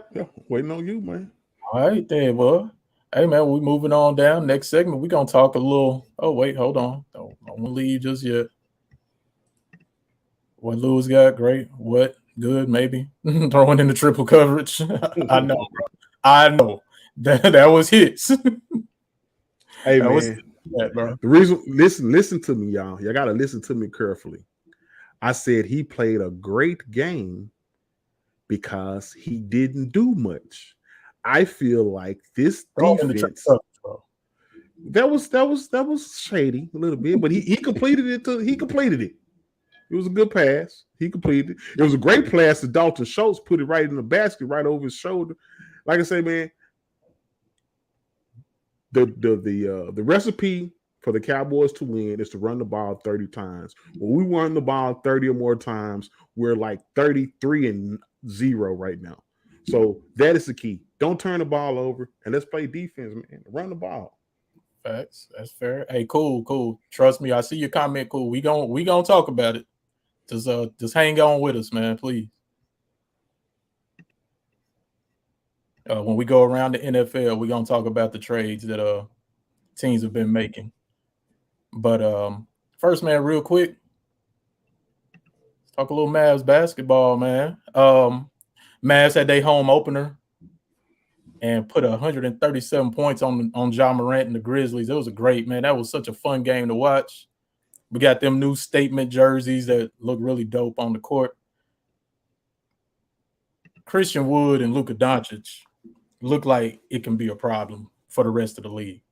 Waiting on you, man. All right, then, boy. Hey, man, we moving on down. Next segment, we're going to talk a little. Oh, wait, hold on. Don't leave just yet. What Lewis got, great. What good, maybe. Throwing in the triple coverage. I know, bro. I know. That was hits. Hey, That was man. that, bro. The reason, listen to me, y'all. Y'all got to listen to me carefully. I said he played a great game because he didn't do much. I feel like this defense that was shady a little bit, but he completed it. He completed it. It was a good pass. He completed it. It was a great pass to Dalton Schultz. Put it right in the basket, right over his shoulder. Like I say, man, the recipe for the Cowboys to win is to run the ball 30 times. When we run the ball 30 or more times, we're like 33-0 right now. So that is the key. Don't turn the ball over, and let's play defense, man. Run the ball. Facts. That's fair. Hey, cool. Trust me, I see your comment. Cool. We gonna talk about it. Just hang on with us, man, please. When we go around the NFL, we're gonna talk about the trades that teams have been making. But first, man, real quick, let's talk a little Mavs basketball, man. Mavs had their home opener and put 137 points on Ja Morant and the Grizzlies. It was a great, man. That was such a fun game to watch. We got them new statement jerseys that look really dope on the court. Christian Wood and Luka Doncic look like it can be a problem for the rest of the league.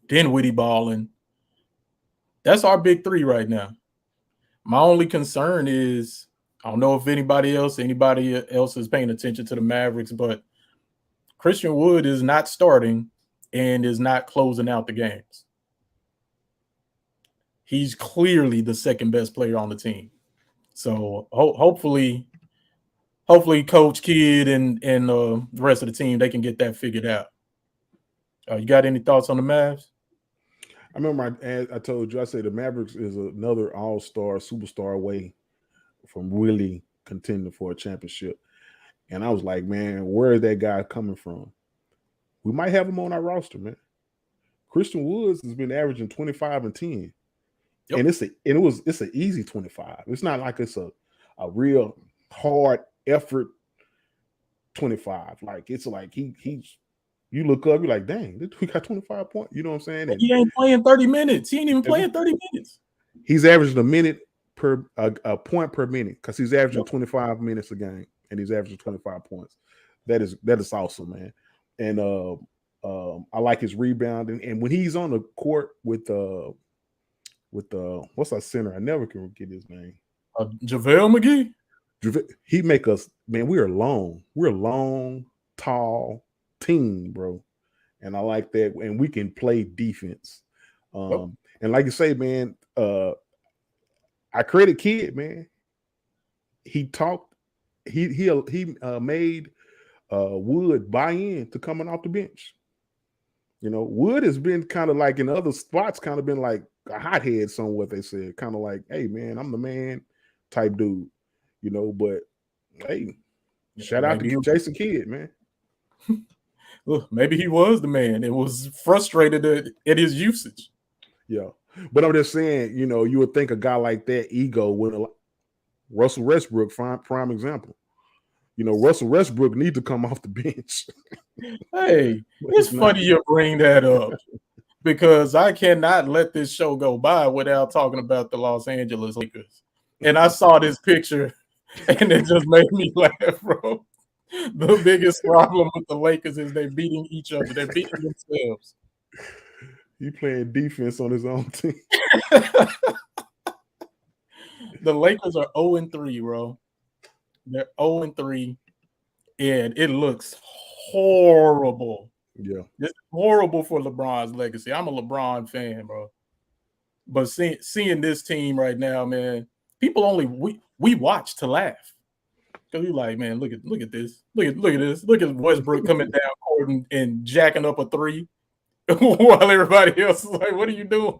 Then Witty balling. That's our big three right now. My only concern is, I don't know if anybody else is paying attention to the Mavericks, but Christian Wood is not starting and is not closing out the games. He's clearly the second best player on the team. So hopefully Coach Kidd and the rest of the team, they can get that figured out. You got any thoughts on the Mavs? I remember I told you, I said the Mavericks is another all-star, superstar away from really contending for a championship. And I was like, man, where is that guy coming from? We might have him on our roster, man. Christian Woods has been averaging 25 and 10. Yep. And it's an easy 25. It's not like it's a real hard effort 25. Like it's like he's you look up, you're like, dang, we got 25 points. You know what I'm saying? And he ain't playing 30 minutes. He ain't even playing 30 minutes. He's averaging a point per minute because he's averaging 25 minutes a game, and he's averaging 25 points. That is awesome, man. And I like his rebounding. And when he's on the court with what's our center? I never can get his name. JaVale McGee. He make us, man. We're a long, tall team, bro. And I like that. And we can play defense. And like you say, man, I credit Kidd, man. He talked. He made Wood buy in to coming off the bench. You know, Wood has been kind of like in other spots, kind of been like a hothead, somewhat they said, kind of like, hey, man, I'm the man type dude, you know, but hey, shout out to Jason Kidd, man. Well, maybe he was the man and was frustrated at his usage. Yeah. But I'm just saying, you know, you would think a guy like that ego would Russell Westbrook, prime example. You know, Russell Westbrook need to come off the bench. Hey, it's funny you bring that up because I cannot let this show go by without talking about the Los Angeles Lakers. And I saw this picture and it just made me laugh, bro. The biggest problem with the Lakers is they're beating each other. They're beating themselves. He playing defense on his own team. The Lakers are 0-3, bro. They're 0-3, and it looks horrible. Yeah. It's horrible for LeBron's legacy. I'm a LeBron fan, bro. But seeing this team right now, man, people we watch to laugh. Because we like, man, look at this. Look at this. Look at Westbrook coming down court and jacking up a three while everybody else is like, what are you doing?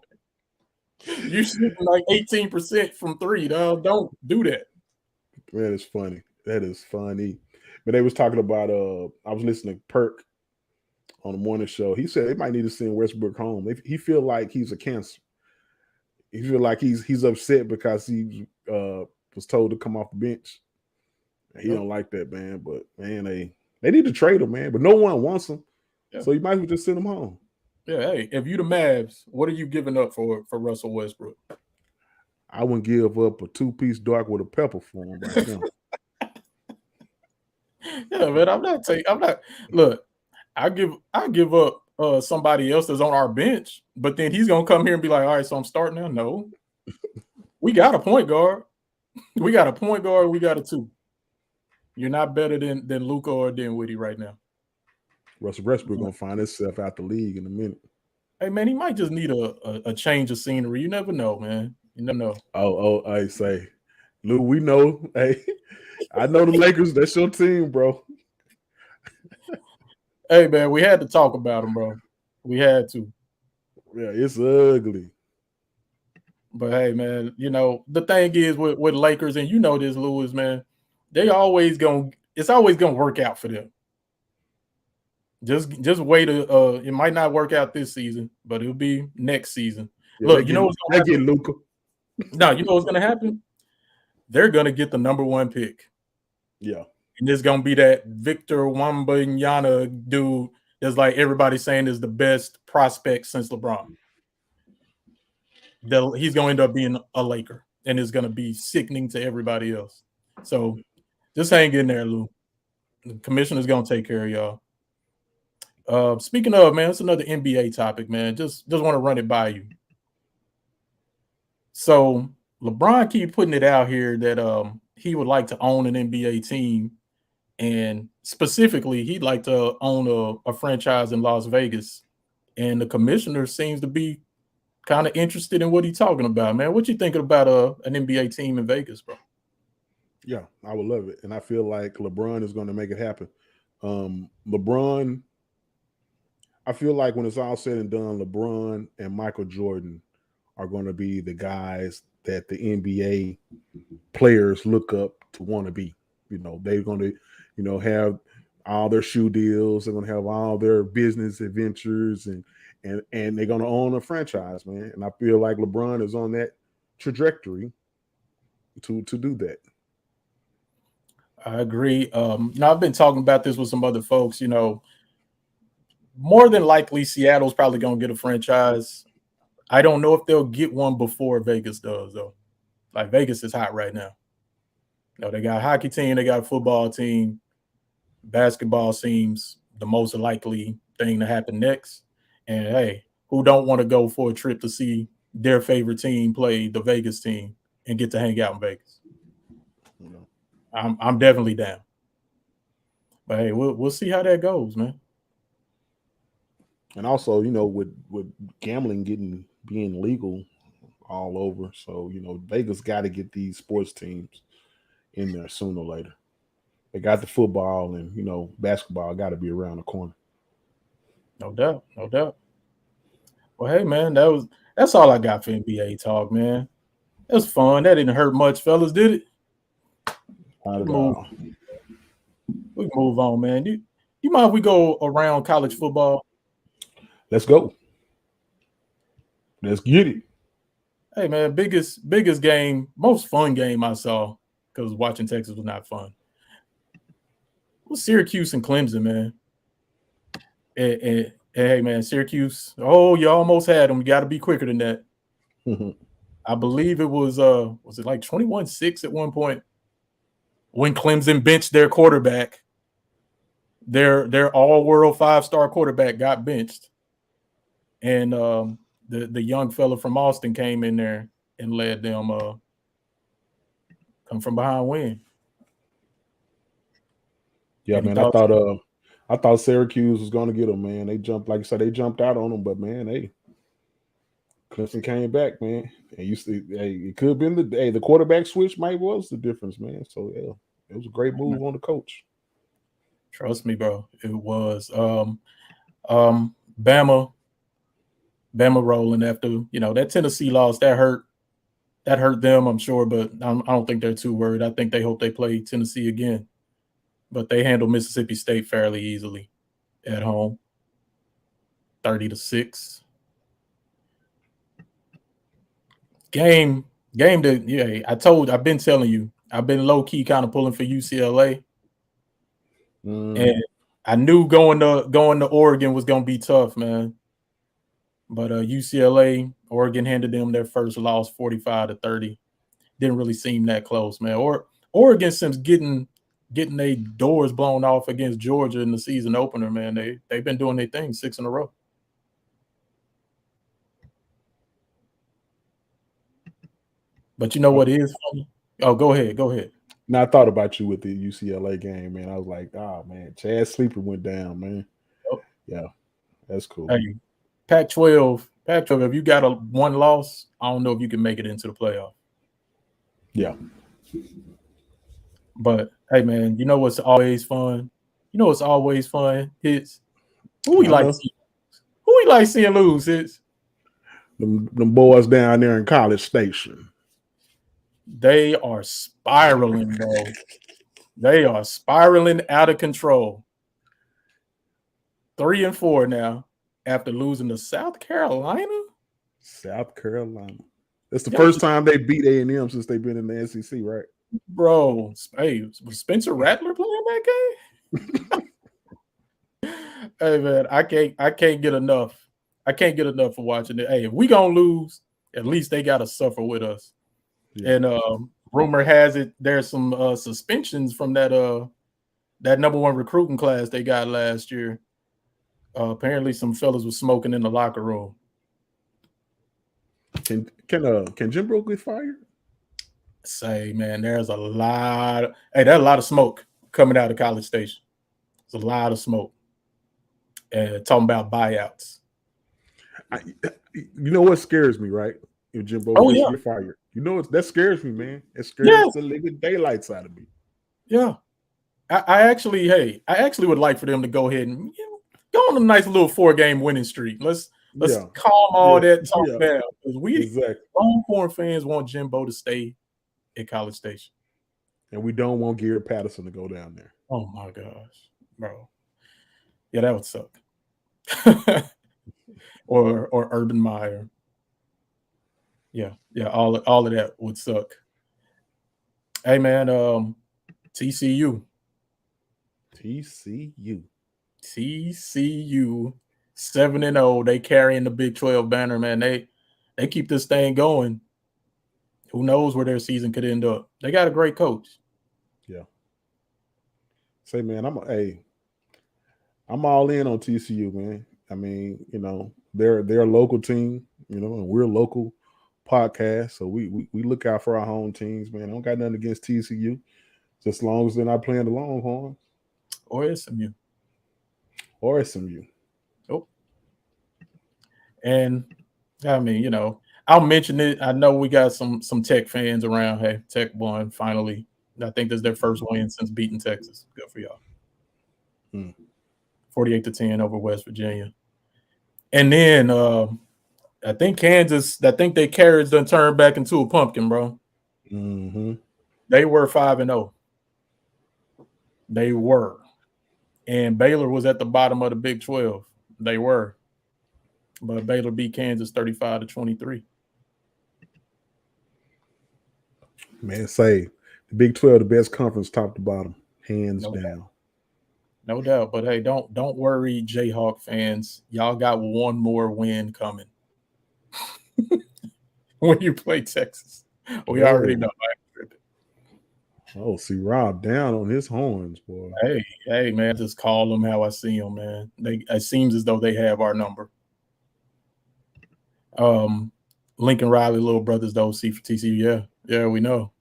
You shooting like 18% from three, dog. Don't do that. Man, it's funny. That is funny. But they was talking about I was listening to Perk on the morning show. He said they might need to send Westbrook home. He feel like he's a cancer. He feel like he's upset because he was told to come off the bench. He don't like that, man. But man, they need to trade him, man. But no one wants him, so you might as well just send him home. Yeah, hey, if you the Mavs, what are you giving up for Russell Westbrook? I wouldn't give up a 2-piece dark with a pepper for him right now. Yeah, man, I'm not. Look, I give up somebody else that's on our bench, but then he's gonna come here and be like, all right, so I'm starting now. No, we got a point guard. We got a point guard. We got a 2. You're not better than Luka or Dinwiddie right now. Russell Westbrook gonna find himself out the league in a minute. Hey man, he might just need a change of scenery. You never know, man. You never know. I say, Lou, we know. Hey, I know the Lakers. That's your team, bro. Hey man, we had to talk about him, bro. We had to. Yeah, it's ugly. But hey, man, you know the thing is with Lakers, and you know this, Lewis, man. It's always gonna work out for them. Just wait. It might not work out this season, but it'll be next season. Yeah, Look, you know what's gonna happen? Luka. No, you know what's gonna happen? They're gonna get the number 1 pick. Yeah. And there's gonna be that Victor Wembanyama dude that's like everybody's saying is the best prospect since LeBron. He's gonna end up being a Laker, and it's gonna be sickening to everybody else. So just hang in there, Lou. The commissioner's gonna take care of y'all. Speaking of, man, it's another NBA topic, man. Just want to run it by you. So LeBron keep putting it out here that he would like to own an NBA team, and specifically he'd like to own a franchise in Las Vegas. And the commissioner seems to be kind of interested in what he's talking about, man. What you thinking about an NBA team in Vegas, bro? Yeah, I would love it, and I feel like LeBron is going to make it happen. LeBron. I feel like when it's all said and done, LeBron and Michael Jordan are going to be the guys that the NBA players look up to want to be. You know, they're going to, you know, have all their shoe deals. They're going to have all their business adventures, and they're going to own a franchise, man. And I feel like LeBron is on that trajectory to do that. I agree. Now I've been talking about this with some other folks, you know. More than likely, Seattle's probably going to get a franchise. I don't know if they'll get one before Vegas does, though. Like, Vegas is hot right now. You know, they got a hockey team, they got a football team. Basketball seems the most likely thing to happen next. And, hey, who don't want to go for a trip to see their favorite team play the Vegas team and get to hang out in Vegas? You know, I'm definitely down. But, hey, we'll see how that goes, man. And also, you know, with gambling being legal all over, so, you know, Vegas got to get these sports teams in there sooner or later. They got the football, and, you know, basketball got to be around the corner. No doubt, no doubt. Well, hey, man, that's all I got for NBA talk, man. It was fun. That didn't hurt much, fellas, did it? Not at all. We can move on, man. You mind if we go around college football? Let's go. Let's get it. Hey, man, biggest game, most fun game I saw, because watching Texas was not fun. It was Syracuse and Clemson, man. And hey, man, Syracuse, you almost had them. You got to be quicker than that. I believe it was it like 21-6 at one point when Clemson benched their quarterback. Their all-world 5-star quarterback got benched. And the young fella from Austin came in there and led them come from behind win. Yeah, man. I thought Syracuse was going to get them, man. They jumped, like you said, they jumped out on them, but man, hey, Clemson came back, man. And you see, hey, it could have been the quarterback switch might was the difference, man. So yeah, it was a great move on the coach. Trust me, bro. It was Bama rolling after, you know, that Tennessee loss, that hurt them, I'm sure, but I don't think they're too worried. I think they hope they play Tennessee again. But they handled Mississippi State fairly easily at home. 30-6. Game Game that, yeah, I've been telling you, I've been low key kind of pulling for UCLA, and I knew going to Oregon was gonna be tough, man. But UCLA, Oregon handed them their first loss, 45-30. Didn't really seem that close, man. Oregon, since getting their doors blown off against Georgia in the season opener, man, they've been doing their thing 6 in a row. But you know what is funny? Oh, go ahead. Now I thought about you with the UCLA game, man. I was like, oh man, Chad Sleeper went down, man. Yep. Yeah, that's cool. Hey, Pac-12, if you got one loss, I don't know if you can make it into the playoff. Yeah. But hey, man, you know what's always fun? It's who we like seeing lose. It's them boys down there in College Station. They are spiraling, bro. They are spiraling out of control. 3-4 now after losing to South Carolina. That's the first time they beat A&M since they've been in the SEC, right? Bro, hey, was Spencer Rattler playing that game? Hey man, I can't get enough. I can't get enough for watching it. Hey, if we gonna lose, at least they gotta suffer with us. Yeah. And rumor has it there's some suspensions from that number 1 recruiting class they got last year. Apparently, some fellas were smoking in the locker room. Can Jimbo get fired? Say, man, there's a lot of smoke coming out of College Station. There's a lot of smoke. And talking about buyouts. You know what scares me, right? If Jimbo get fired. You know that scares me, man. It scares the living daylights out of me. Yeah. I actually would like for them to go ahead and go on a nice little 4-game winning streak. Let's calm all that talk down. Because Longhorn fans want Jimbo to stay at College Station. And we don't want Garrett Patterson to go down there. Oh my gosh, bro. Yeah, that would suck. or Urban Meyer. Yeah, all of that would suck. Hey man, TCU 7-0. They carrying the Big 12 banner, man. They keep this thing going. Who knows where their season could end up? They got a great coach. Yeah. Say, man, I'm all in on TCU, man. I mean, they're a local team, and we're a local podcast, so we look out for our home teams, man. I don't got nothing against TCU, just as long as they're not playing the Longhorns or SMU. Oh, and I mean, I'll mention it. I know we got some Tech fans around. Hey, Tech won finally. I think this is their first win since beating Texas. Good for y'all. 48-10 over West Virginia. And then I think Kansas, their carriage done turned back into a pumpkin, bro. Mm-hmm. They were 5-0. They were. And Baylor was at the bottom of the Big 12. They were. But Baylor beat Kansas 35-23. Man, say the Big 12, the best conference top to bottom, hands down. No doubt. But hey, don't worry, Jayhawk fans. Y'all got one more win coming. When you play Texas. We already know. Oh, see Rob down on his horns, boy. Hey, man, just call them how I see them, man. It seems as though they have our number. Lincoln Riley, little brothers, the OC for TCU. Yeah, we know.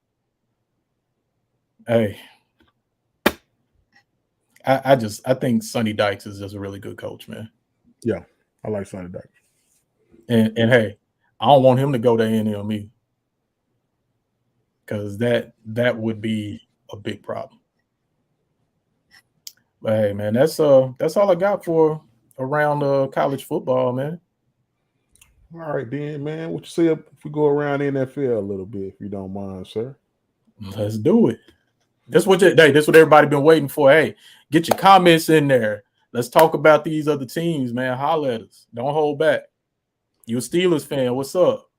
Hey, I think Sonny Dykes is just a really good coach, man. Yeah, I like Sonny Dykes. And hey, I don't want him to go to A&M either, because that would be a big problem. But hey, man, that's all I got for around college football, man. All right, then, man. What you say if we go around the NFL a little bit, if you don't mind, sir? Let's do it. This what everybody been waiting for. Hey, get your comments in there. Let's talk about these other teams, man. Holler at us. Don't hold back. You a Steelers fan? What's up?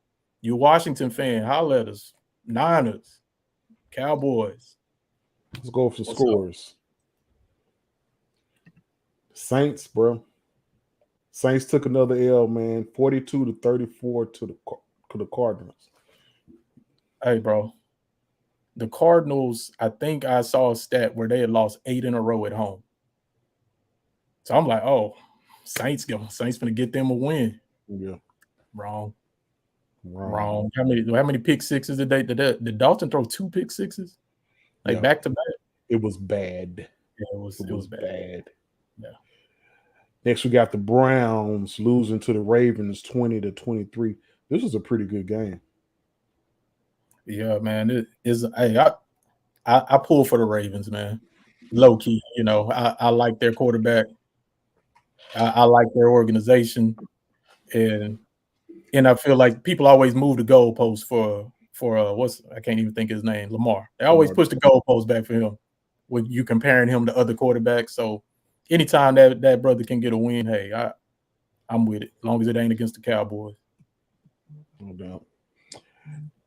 You Washington fan, holla at us. Niners, Cowboys. Let's go for What's scores. Saints, bro. Saints took another L, man. 42-34 to the Cardinals. Hey, bro. The Cardinals, I think I saw a stat where they had lost 8 in a row at home. So I'm like, oh, Saints gonna get them a win. Yeah. Wrong. How many pick sixes did did Dalton throw 2 pick sixes? Like back to back? It was bad. Yeah, it was bad. Yeah. Next, we got the Browns losing to the Ravens 20-23. This was a pretty good game. Yeah, man. It is. Hey, I pull for the Ravens, man. Low key, I like their quarterback. I like their organization, and I feel like people always move the goalposts for I can't even think his name, Lamar. They always push the goalposts back for him when you comparing him to other quarterbacks. So anytime that brother can get a win, hey, I'm with it, as long as it ain't against the Cowboys. No doubt.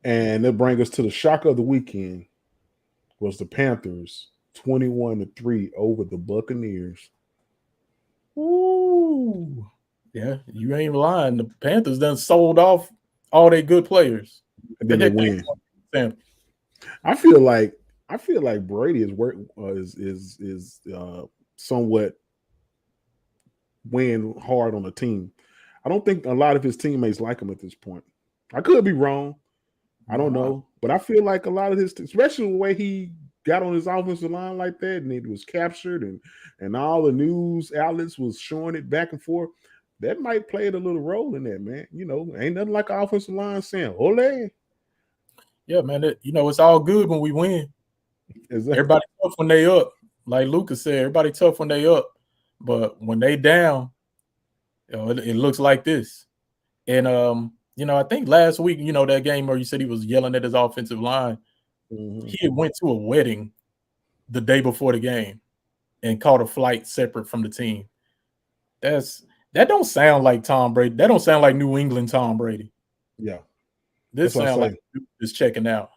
And that brings us to the shock of the weekend was the Panthers 21-3 over the Buccaneers. Ooh. Yeah, you ain't lying. The Panthers done sold off all their good players. And then they win. Sam. I feel like Brady is somewhat weighing hard on the team. I don't think a lot of his teammates like him at this point. I could be wrong. I don't know. But I feel like a lot of his, especially the way he got on his offensive line like that and it was captured and all the news outlets was showing it back and forth, that might play a little role in that, man. Ain't nothing like an offensive line saying, ole. Yeah, man. It's all good when we win. Exactly. Everybody tough when they up. Like Lucas said, everybody tough when they up. But when they down, it looks like this. And, I think last week, that game where you said he was yelling at his offensive line, he went to a wedding the day before the game and caught a flight separate from the team. That don't sound like Tom Brady. That don't sound like New England Tom Brady. Yeah. This sounds like just checking out.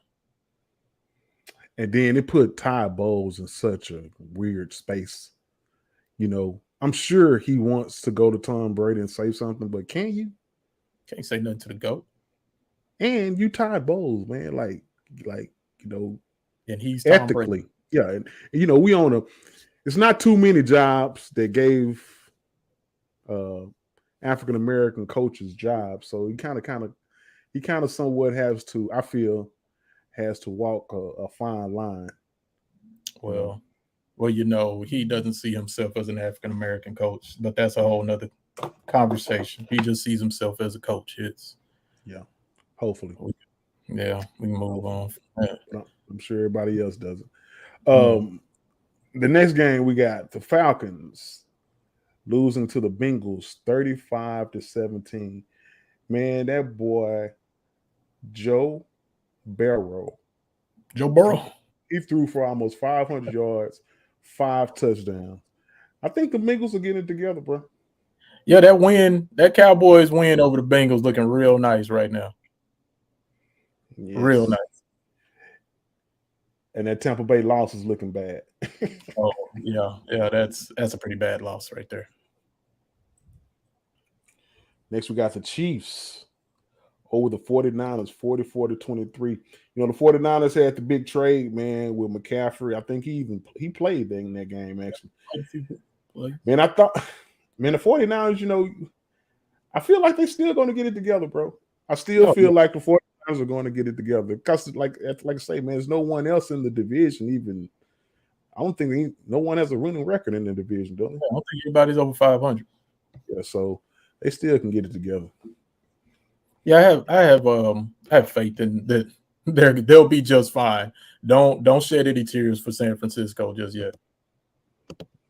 And then it put Ty Bowles in such a weird space. I'm sure he wants to go to Tom Brady and say something, but can you? Can't say nothing to the GOAT. And you Ty Bowles, man, and he's ethically. Tom Brady. Yeah, and we own it's not too many jobs that gave African American coaches jobs, so he kind of somewhat has to walk a fine line. Well, he doesn't see himself as an African American coach, but that's a whole nother conversation. He just sees himself as a coach. Hopefully. We can move on. I'm sure everybody else doesn't. The next game we got the Falcons losing to the Bengals 35-17. Man, that boy Joe Burrow, he threw for almost 500 yards, 5 touchdowns. I think the Bengals are getting it together, bro. Yeah, that Cowboys win over the Bengals looking real nice right now. Yes. Real nice. And that Tampa Bay loss is looking bad. Oh, yeah, that's a pretty bad loss right there. Next, we got the Chiefs over the 49ers, 44-23. The 49ers had the big trade, man, with McCaffrey. I think he played in that game, actually. Man, the 49ers, I feel like they're still going to get it together, bro. I still feel like the 49ers are going to get it together. Because, like I say, man, there's no one else in the division even. I don't think no one has a winning record in the division, don't they? I don't think anybody's over 500. Yeah, so they still can get it together. Yeah, I have faith in that they'll be just fine. Don't shed any tears for San Francisco just yet.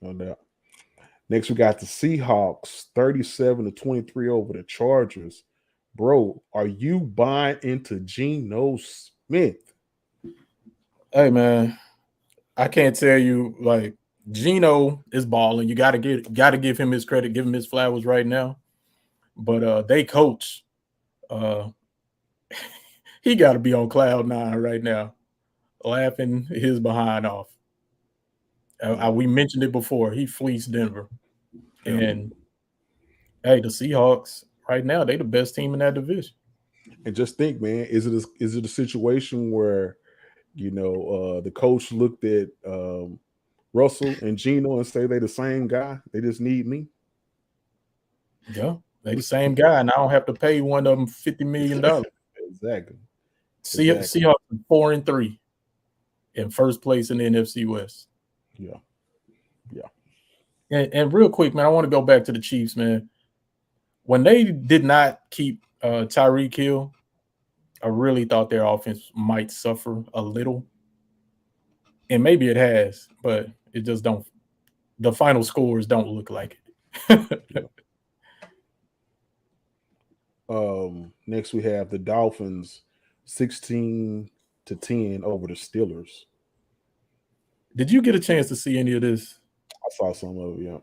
No doubt. Next, we got the Seahawks 37-23 over the Chargers. Bro, are you buying into Geno Smith? Hey, man, I can't tell you, like, Geno is balling. You got to give him his credit, give him his flowers right now. But they coach he got to be on cloud 9 right now, laughing his behind off. We mentioned it before. He fleeced Denver. And, hey, the Seahawks, right now, they the best team in that division. And just think, man, is it a situation where, the coach looked at Russell and Geno and say they the same guy? They just need me. Yeah, they the same guy, and I don't have to pay one of them $50 million. Exactly. Seahawks 4-3 in first place in the NFC West. Yeah. And real quick, man, I want to go back to the Chiefs, man. When they did not keep Tyreek Hill, I really thought their offense might suffer a little. And maybe it has, but it just don't. The final scores don't look like it. Next we have the Dolphins 16-10 over the Steelers. Did you get a chance to see any of this? I saw some of it, yeah.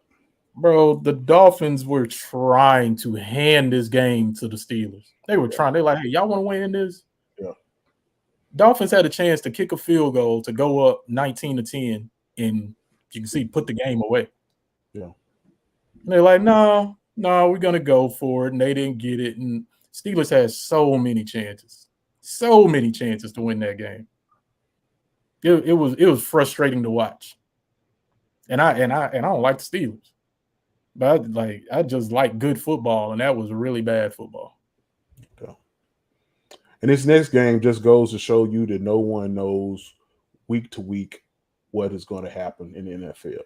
Bro, the Dolphins were trying to hand this game to the Steelers. They were trying. They're like, hey, y'all want to win this? Yeah. Dolphins had a chance to kick a field goal to go up 19-10, and you can see put the game away. Yeah. And they're like, no, we're going to go for it. And they didn't get it. And Steelers had so many chances to win that game. It was frustrating to watch. And I don't like the Steelers. But I just like good football, and that was really bad football. Yeah. And this next game just goes to show you that no one knows week to week what is going to happen in the NFL.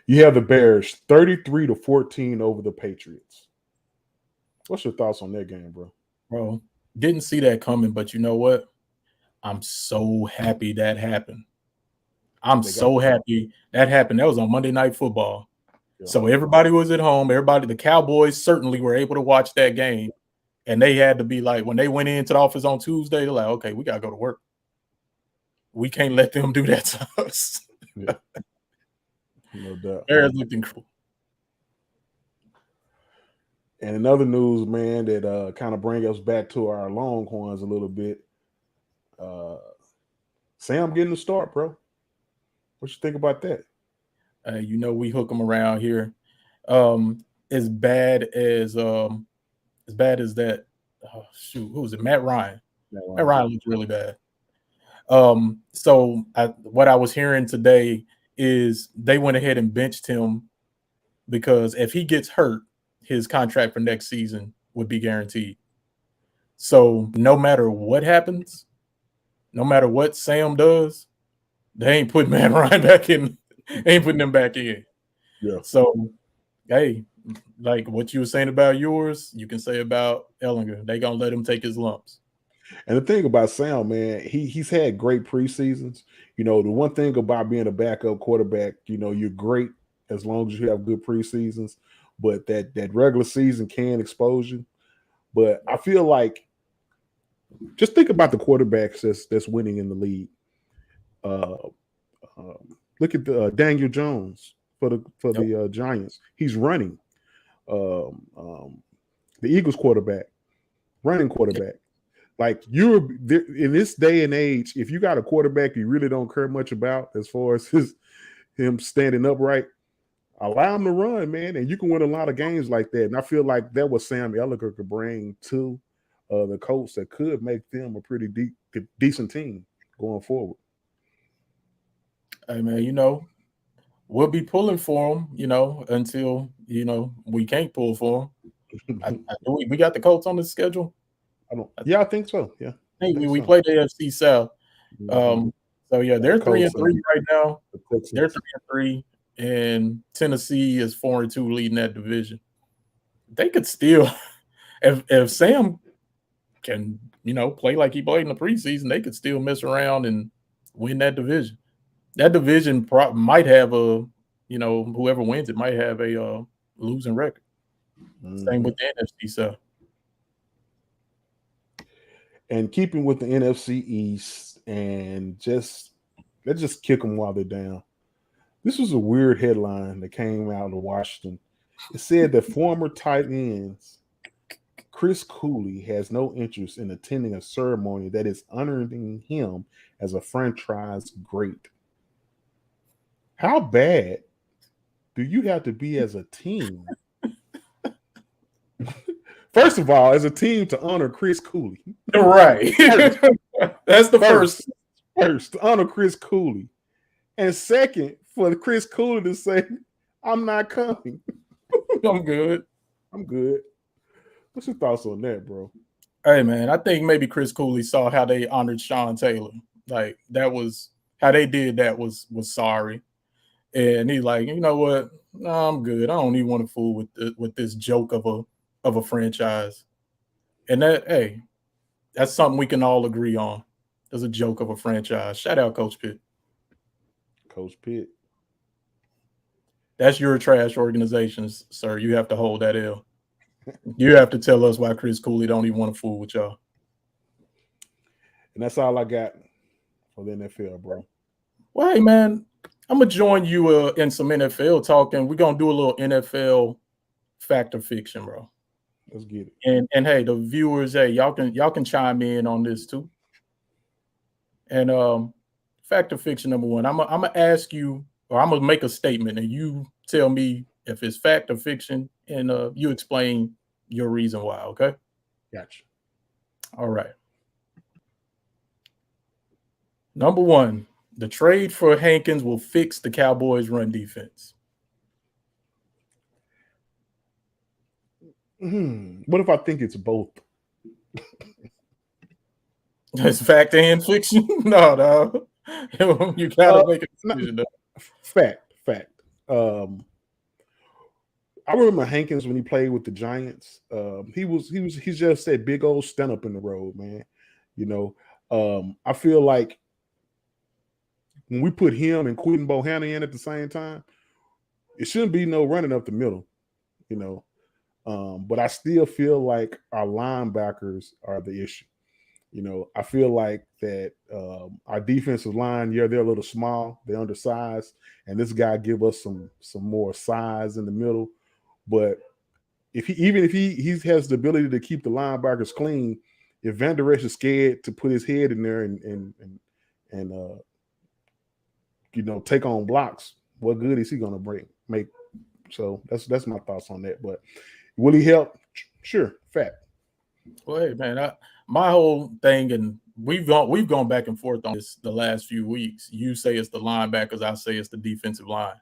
You have the Bears 33-14 over the Patriots. What's your thoughts on that game, bro? Bro, didn't see that coming, but you know what? I'm so happy that happened. I'm so happy that happened. That was on Monday Night Football. Yeah. So everybody was at home. The Cowboys certainly were able to watch that game. And they had to be like, when they went into the office on Tuesday, they're like, okay, we got to go to work. We can't let them do that to us. Yeah. No doubt. Bears looked incredible. And in other news, man, that kind of bring us back to our Longhorns a little bit. Sam getting the start, bro. What you think about that? We hook them around here. As bad as that. Oh, shoot, who was it? Matt Ryan. Matt Ryan looked really bad. So what I was hearing today is they went ahead and benched him because if he gets hurt, his contract for next season would be guaranteed. So no matter what happens, no matter what Sam does, they ain't putting Matt Ryan back in. Ain't putting him back in. Yeah. So, hey, like what you were saying about yours, you can say about Ellinger. They gonna let him take his lumps. And the thing about Sam, man, he's had great preseasons. The one thing about being a backup quarterback, you're great as long as you have good preseasons. But that regular season can expose you. But I feel like just think about the quarterbacks that's winning in the league. Look at Daniel Jones for the Giants. He's running. The Eagles quarterback, running quarterback. Like you're in this day and age, if you got a quarterback you really don't care much about as far as him standing upright, allow him to run, man, and you can win a lot of games like that. And I feel like that was Sam Ellinger could bring to the Colts that could make them a pretty decent team going forward. Hey, man, we'll be pulling for them, until, we can't pull for them. We got the Colts on the schedule. I think so. Yeah. We played the AFC South. So, yeah, they're 3-3 right now. They're 3-3. And Tennessee is 4-2 leading that division. They could still, if Sam can, play like he played in the preseason, they could still mess around and win that division. That division might have whoever wins it might have a losing record. Same with the NFC South. And keeping with the NFC East, and let's just kick them while they're down. This was a weird headline that came out of Washington. It said that former tight ends Chris Cooley has no interest in attending a ceremony that is honoring him as a franchise great. How bad do you have to be as a team? First of all, as a team to honor Chris Cooley. Right. That's the first. First, to honor Chris Cooley. And second, for Chris Cooley to say, I'm not coming. I'm good. I'm good. What's your thoughts on that, bro? Hey, man, I think maybe Chris Cooley saw how they honored Sean Taylor. Like, that was how they did that was sorry. And he's like, you know what? No, I'm good. I don't even want to fool with this joke of a franchise. And that, hey, that's something we can all agree on. There's a joke of a franchise. Shout out Coach Pitt. Coach Pitt. That's your trash organizations, sir. You have to hold that L. You have to tell us why Chris Cooley don't even want to fool with y'all. And that's all I got for the NFL, bro. Well, hey, man, I'm going to join you in some NFL talk, and we're going to do a little NFL fact or fiction, bro. Let's get it. And hey, the viewers, hey, y'all can chime in on this too. And fact or fiction number one, I'm gonna ask you, or I'm gonna make a statement, and you tell me if it's fact or fiction, and you explain your reason why. Okay? Gotcha. All right. Number one, the trade for Hankins will fix the Cowboys' run defense. What if I think it's both? It's fact and fiction? No. You gotta make a decision. Fact. I remember Hankins when he played with the Giants. He's just that big old stand up in the road, man. You know, I feel like when we put him and Quentin Bohanna in at the same time, it shouldn't be no running up the middle, you know. But I still feel like our linebackers are the issue. You know, I feel like that our defensive line, they're a little small, they're undersized, and this guy give us some more size in the middle. But if he has the ability to keep the linebackers clean, if Van Der Esch is scared to put his head in there and you know, take on blocks, what good is he gonna make? So that's my thoughts on that. But will he help? Sure, fact. Well, hey, man, my whole thing, and we've gone back and forth on this the last few weeks. You say it's the linebackers, I say it's the defensive line.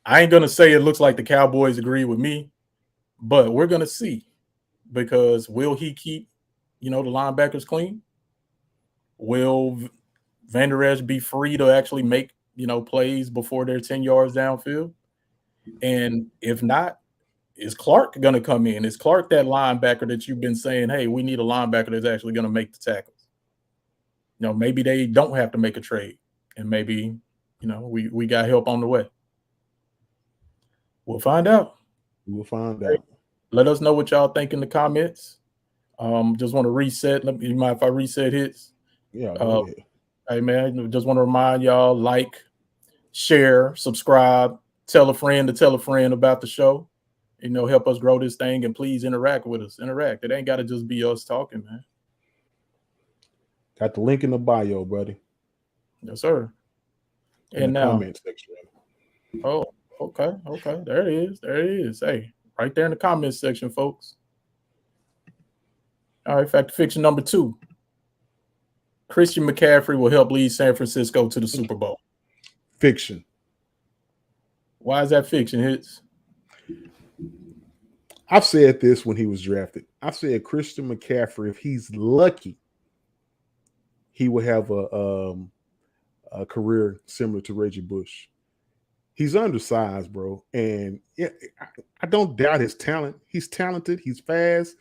I ain't gonna say it looks like the Cowboys agree with me, but we're gonna see, because will he keep, you know, the linebackers clean? Will Van Der Esch be free to actually make, you know, plays before they're 10 yards downfield? And if not, is Clark going to come in? Is Clark that linebacker that you've been saying, hey, we need a linebacker that's actually going to make the tackles? You know, maybe they don't have to make a trade, and maybe, you know, we got help on the way. We'll find out. We'll find out. Let us know what y'all think in the comments. Just want to reset. You mind if I reset hits? Yeah. Go ahead. Hey, man, just want to remind y'all, like, share, subscribe, tell a friend to tell a friend about the show. You know, help us grow this thing, and please interact with us. Interact. It ain't got to just be us talking, man. Got the link in the bio, buddy. Yes, sir. In the comment section. Oh, okay. There it is. Hey, right there in the comment section, folks. All right, fact or fiction number 2. Christian McCaffrey will help lead San Francisco to the Super Bowl. Fiction. Why is that fiction, Hits? I've said this when he was drafted. I said Christian McCaffrey, if he's lucky, he will have a career similar to Reggie Bush. He's undersized, bro. And yeah, I don't doubt his talent. He's talented. He's fast.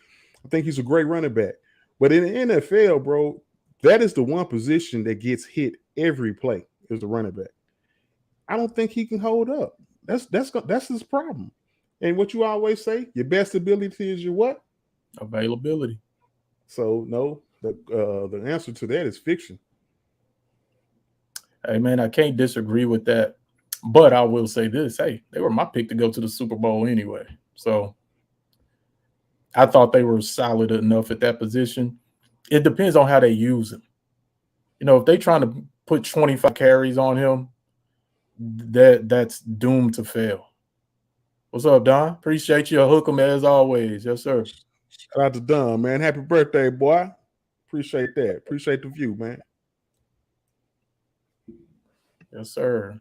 I think he's a great running back. But in the NFL, bro, that is the one position that gets hit every play is the running back. I don't think he can hold up. That's his problem. And what you always say, your best ability is your what? Availability. So no, the answer to that is fiction. Hey, man, I can't disagree with that. But I will say this. Hey, they were my pick to go to the Super Bowl anyway. So I thought they were solid enough at that position. It depends on how they use him. You know, if they trying to put 25 carries on him, that's doomed to fail. What's up, Don? Appreciate you. Hook 'em as always. Yes, sir. Shout out to Don, man. Happy birthday, boy. Appreciate that. Appreciate the view, man. Yes, sir.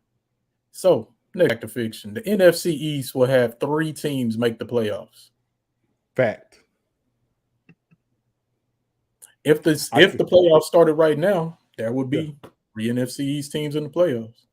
So, next Factor Fiction. The NFC East will have 3 teams make the playoffs. Fact. If the playoffs started right now, there would be 3 NFC East teams in the playoffs.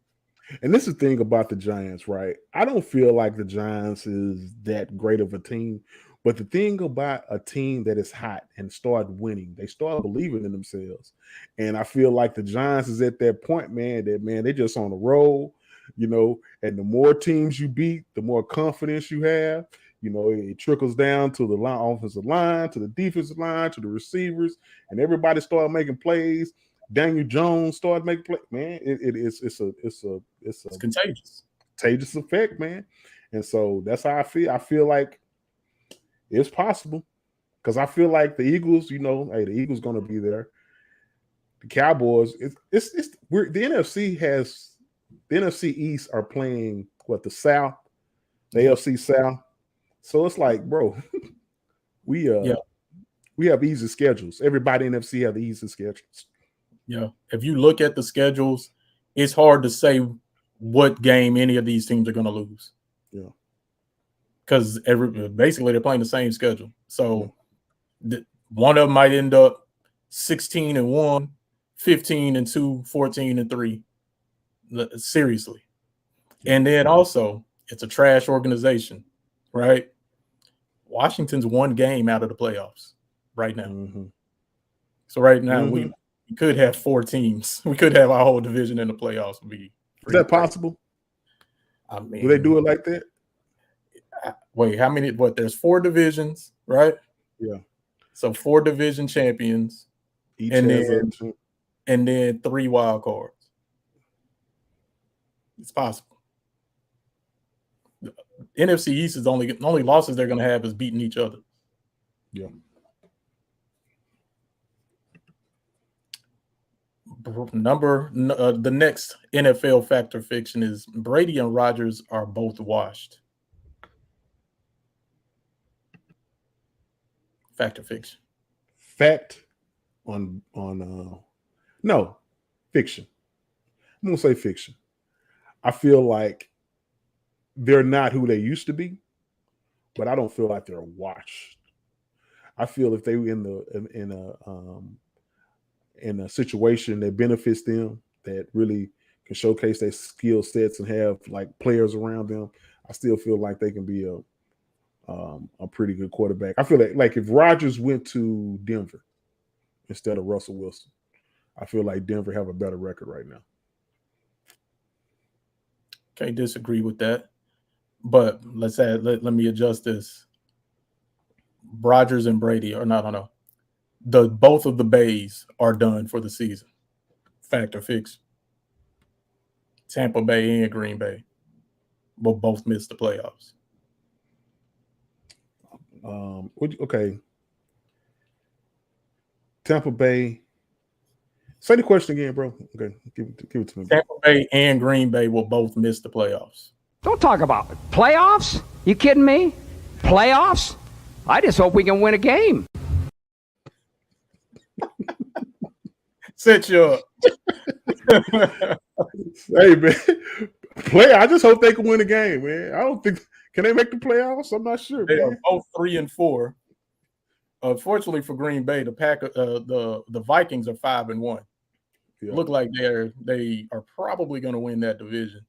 And this is the thing about the Giants, right? I don't feel like the Giants is that great of a team. But the thing about a team that is hot and start winning, they start believing in themselves. And I feel like the Giants is at that point, man, they just on the roll, you know, and the more teams you beat, the more confidence you have. You know, it trickles down to the offensive line, to the defensive line, to the receivers, and everybody started making plays. Daniel Jones started making plays. Man, it's contagious effect, man. And so that's how I feel. I feel like it's possible because I feel like the Eagles, you know, hey, the Eagles going to be there. The Cowboys, the NFC East are playing the South, the AFC South. So it's like, bro, we have easy schedules. Everybody in NFC have the easy schedules. Yeah. If you look at the schedules, it's hard to say what game any of these teams are going to lose. Yeah. Because basically they're playing the same schedule. So one of them might end up 16-1, 15-2, 14-3. Seriously. And then also, it's a trash organization, right? Washington's 1 game out of the playoffs right now. Mm-hmm. So right now we could have 4 teams. We could have our whole division in the playoffs. Is that possible? I mean, will they do it like that? Wait, how many? There's 4 divisions, right? Yeah. So 4 division champions, each and then 3 wild cards. It's possible. The NFC East is only losses they're going to have is beating each other. Yeah. The next NFL Factor Fiction is Brady and Rodgers are both washed. Factor Fiction. Fact on no fiction. I'm gonna say fiction. I feel like they're not who they used to be, but I don't feel like they're washed. I feel if they were in a situation that benefits them, that really can showcase their skill sets and have like players around them, I still feel like they can be a pretty good quarterback. I feel like if Rodgers went to Denver instead of Russell Wilson, I feel like Denver have a better record right now. Can't disagree with that. But let me adjust this. Rodgers and Brady are no. Both of the Bays are done for the season. Fact or fiction. Tampa Bay and Green Bay will both miss the playoffs. Okay. Tampa Bay. Say the question again, bro. Okay, give it to me. Tampa Bay and Green Bay will both miss the playoffs. Don't talk about it. Playoffs? You kidding me? Playoffs? I just hope we can win a game. Set you up. Hey, man. I just hope they can win a game, man. I don't think can they make the playoffs? I'm not sure. They man. are both 3-4. Unfortunately for Green Bay, the Vikings are 5-1. Yeah. Look like they are probably going to win that division.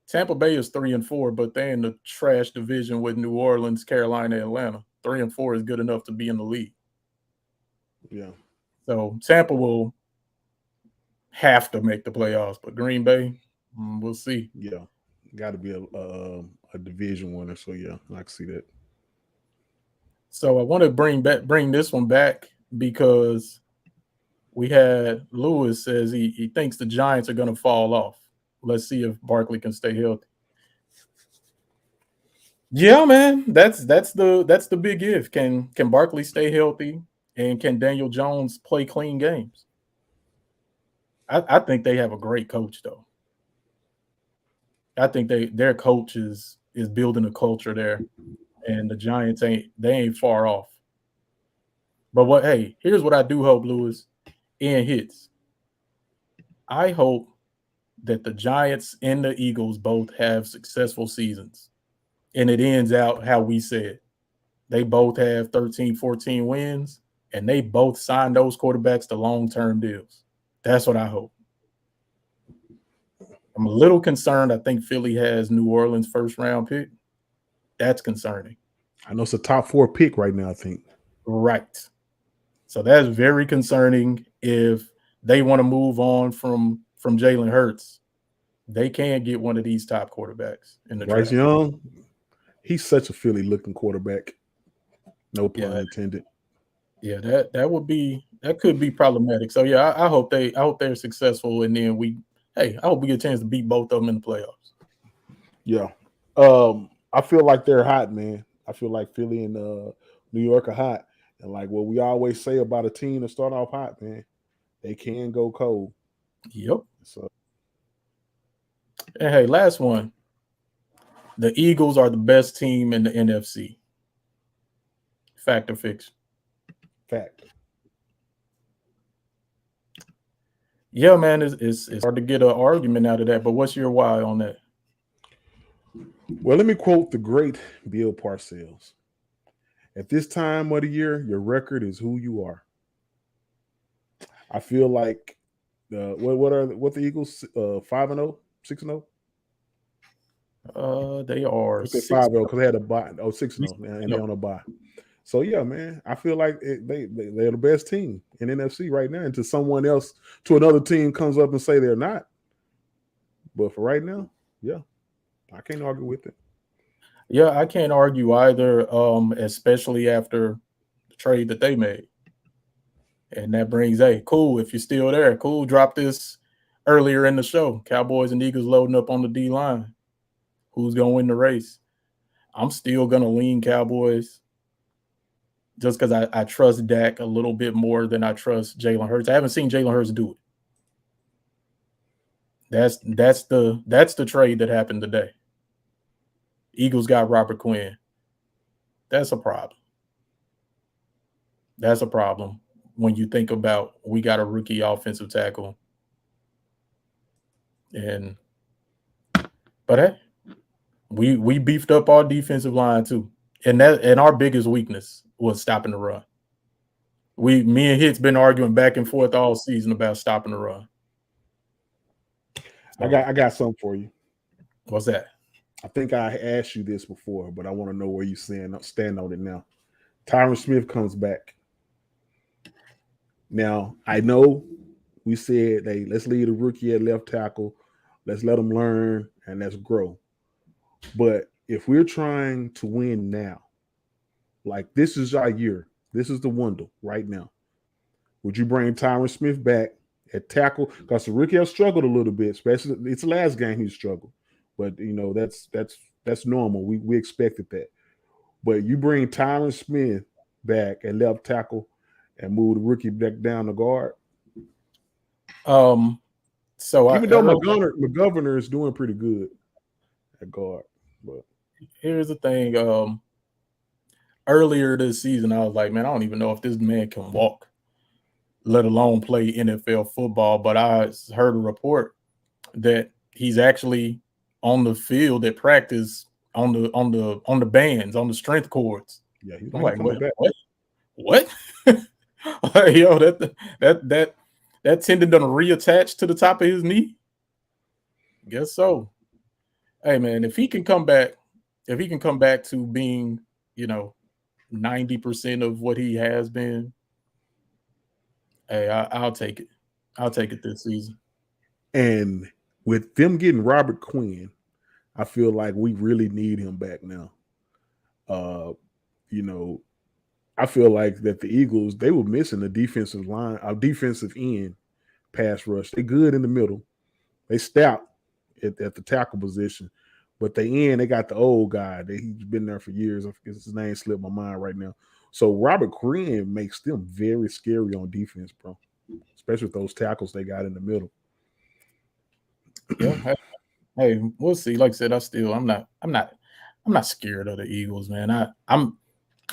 Tampa Bay is 3-4, but they're in the trash division with New Orleans, Carolina, Atlanta. 3-4 is good enough to be in the league. Yeah. So Tampa will have to make the playoffs, but Green Bay, we'll see. Yeah, got to be a division winner. So yeah, I can see that. So I want to bring this one back because we had Lewis says he thinks the Giants are going to fall off. Let's see if Barkley can stay healthy. Yeah, man. That's the big if. Can Barkley stay healthy, and can Daniel Jones play clean games? I think they have a great coach though. I think their coach is building a culture there, and the Giants ain't far off. But here's what I do hope, Lewis, and hits. I hope that the Giants and the Eagles both have successful seasons, and it ends out how we said. They both have 13, 14 wins, and they both signed those quarterbacks to long-term deals. That's what I hope. I'm a little concerned. I think Philly has New Orleans first-round pick. That's concerning. I know it's a top 4 pick right now, I think. Right. So that's very concerning if they want to move on from Jalen Hurts. They can't get one of these top quarterbacks in the Bryce draft. Young, he's such a Philly-looking quarterback. No pun intended. Yeah, that could be problematic. So yeah, I hope they're successful, and then I hope we get a chance to beat both of them in the playoffs. Yeah. I feel like they're hot, man. I feel like Philly and New York are hot. And like what we always say about a team that start off hot, man, they can go cold. Yep. So, and hey, last one. The Eagles are the best team in the NFC. Fact or fiction? Fact. Yeah, man, it's hard to get an argument out of that. But what's your why on that? Well, let me quote the great Bill Parcells. At this time of the year, your record is who you are. I feel like what the Eagles 5-0, 6-0? They are 5-0 because they had a bye. 6-0 and they on a bye. So yeah, man, I feel like they're the best team in NFC right now. Until someone else, to another team, comes up and say they're not. But for right now, yeah, I can't argue with it. Yeah, I can't argue either, especially after the trade that they made. And that brings, cool, if you're still there, cool, drop this earlier in the show. Cowboys and Eagles loading up on the D-line. Who's going to win the race? I'm still going to lean Cowboys just because I trust Dak a little bit more than I trust Jalen Hurts. I haven't seen Jalen Hurts do it. That's the trade that happened today. Eagles got Robert Quinn. That's a problem. That's a problem when you think about we got a rookie offensive tackle. But hey, we beefed up our defensive line too. And our biggest weakness was stopping the run. Me and Hit's been arguing back and forth all season about stopping the run. So, I got something for you. What's that? I think I asked you this before, but I want to know where you stand on it now. Tyron Smith comes back. Now, I know we said, hey, let's leave the rookie at left tackle. Let's let him learn and let's grow. But if we're trying to win now, like this is our year, this is the window right now, would you bring Tyron Smith back at tackle? Because the rookie has struggled a little bit, especially it's the last game he struggled. But that's normal. We expected that. But you bring Tyron Smith back at left tackle and move the rookie back down the guard. So even though McGovern is doing pretty good at guard, but here's the thing. Earlier this season, I was like, man, I don't even know if this man can walk, let alone play NFL football. But I heard a report that he's actually on the field at practice on the bands, on the strength cords. Yeah, he's like, what? Yo, that tendon done reattach to the top of his knee. Guess so. Hey man, if he can come back to being, 90% of what he has been, hey, I'll take it. I'll take it this season. And with them getting Robert Quinn, I feel like we really need him back now. I feel like that the Eagles, they were missing the defensive line, our defensive end pass rush. They're good in the middle. They stout at the tackle position. But they got the old guy that he's been there for years. I forget his name, slipped my mind right now. So Robert Quinn makes them very scary on defense, bro. Especially with those tackles they got in the middle. Yeah. Hey, we'll see. Like I said, I'm not scared of the Eagles, man. I'm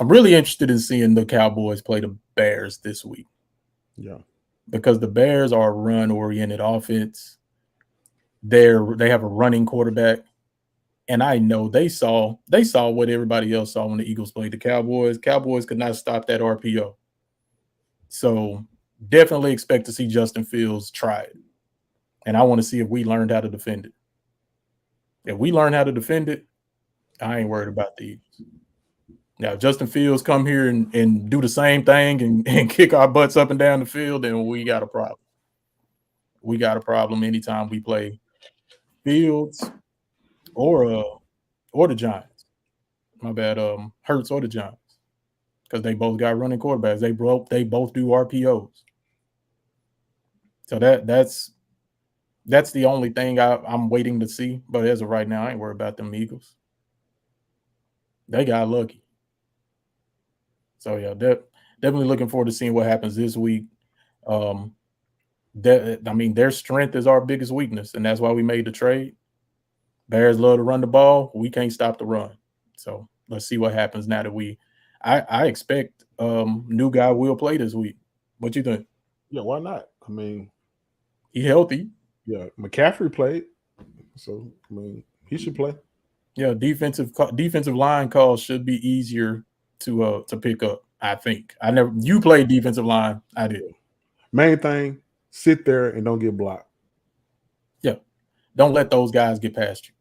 really interested in seeing the Cowboys play the Bears this week. Yeah. Because the Bears are a run-oriented offense. They have a running quarterback. And I know they saw what everybody else saw when the Eagles played the Cowboys. Cowboys could not stop that RPO. So definitely expect to see Justin Fields try it. And I want to see if we learned how to defend it. If we learn how to defend it, I ain't worried about the Eagles. Now, Justin Fields come here and do the same thing and kick our butts up and down the field, then we got a problem. We got a problem anytime we play Fields or the Giants. My bad, Hurts or the Giants, because they both got running quarterbacks. They both do RPOs. So that's the only thing I'm waiting to see. But as of right now, I ain't worried about them Eagles. They got lucky. So yeah, definitely looking forward to seeing what happens this week. Their strength is our biggest weakness, and that's why we made the trade. Bears love to run the ball. We can't stop the run. So let's see what happens now that I expect new guy will play this week. What you think? Yeah, why not? I mean, he healthy. Yeah, McCaffrey played, so I mean he should play. Yeah, defensive line calls should be easier to pick up. I think you played defensive line. I did. Main thing, sit there and don't get blocked. Yeah, don't let those guys get past you.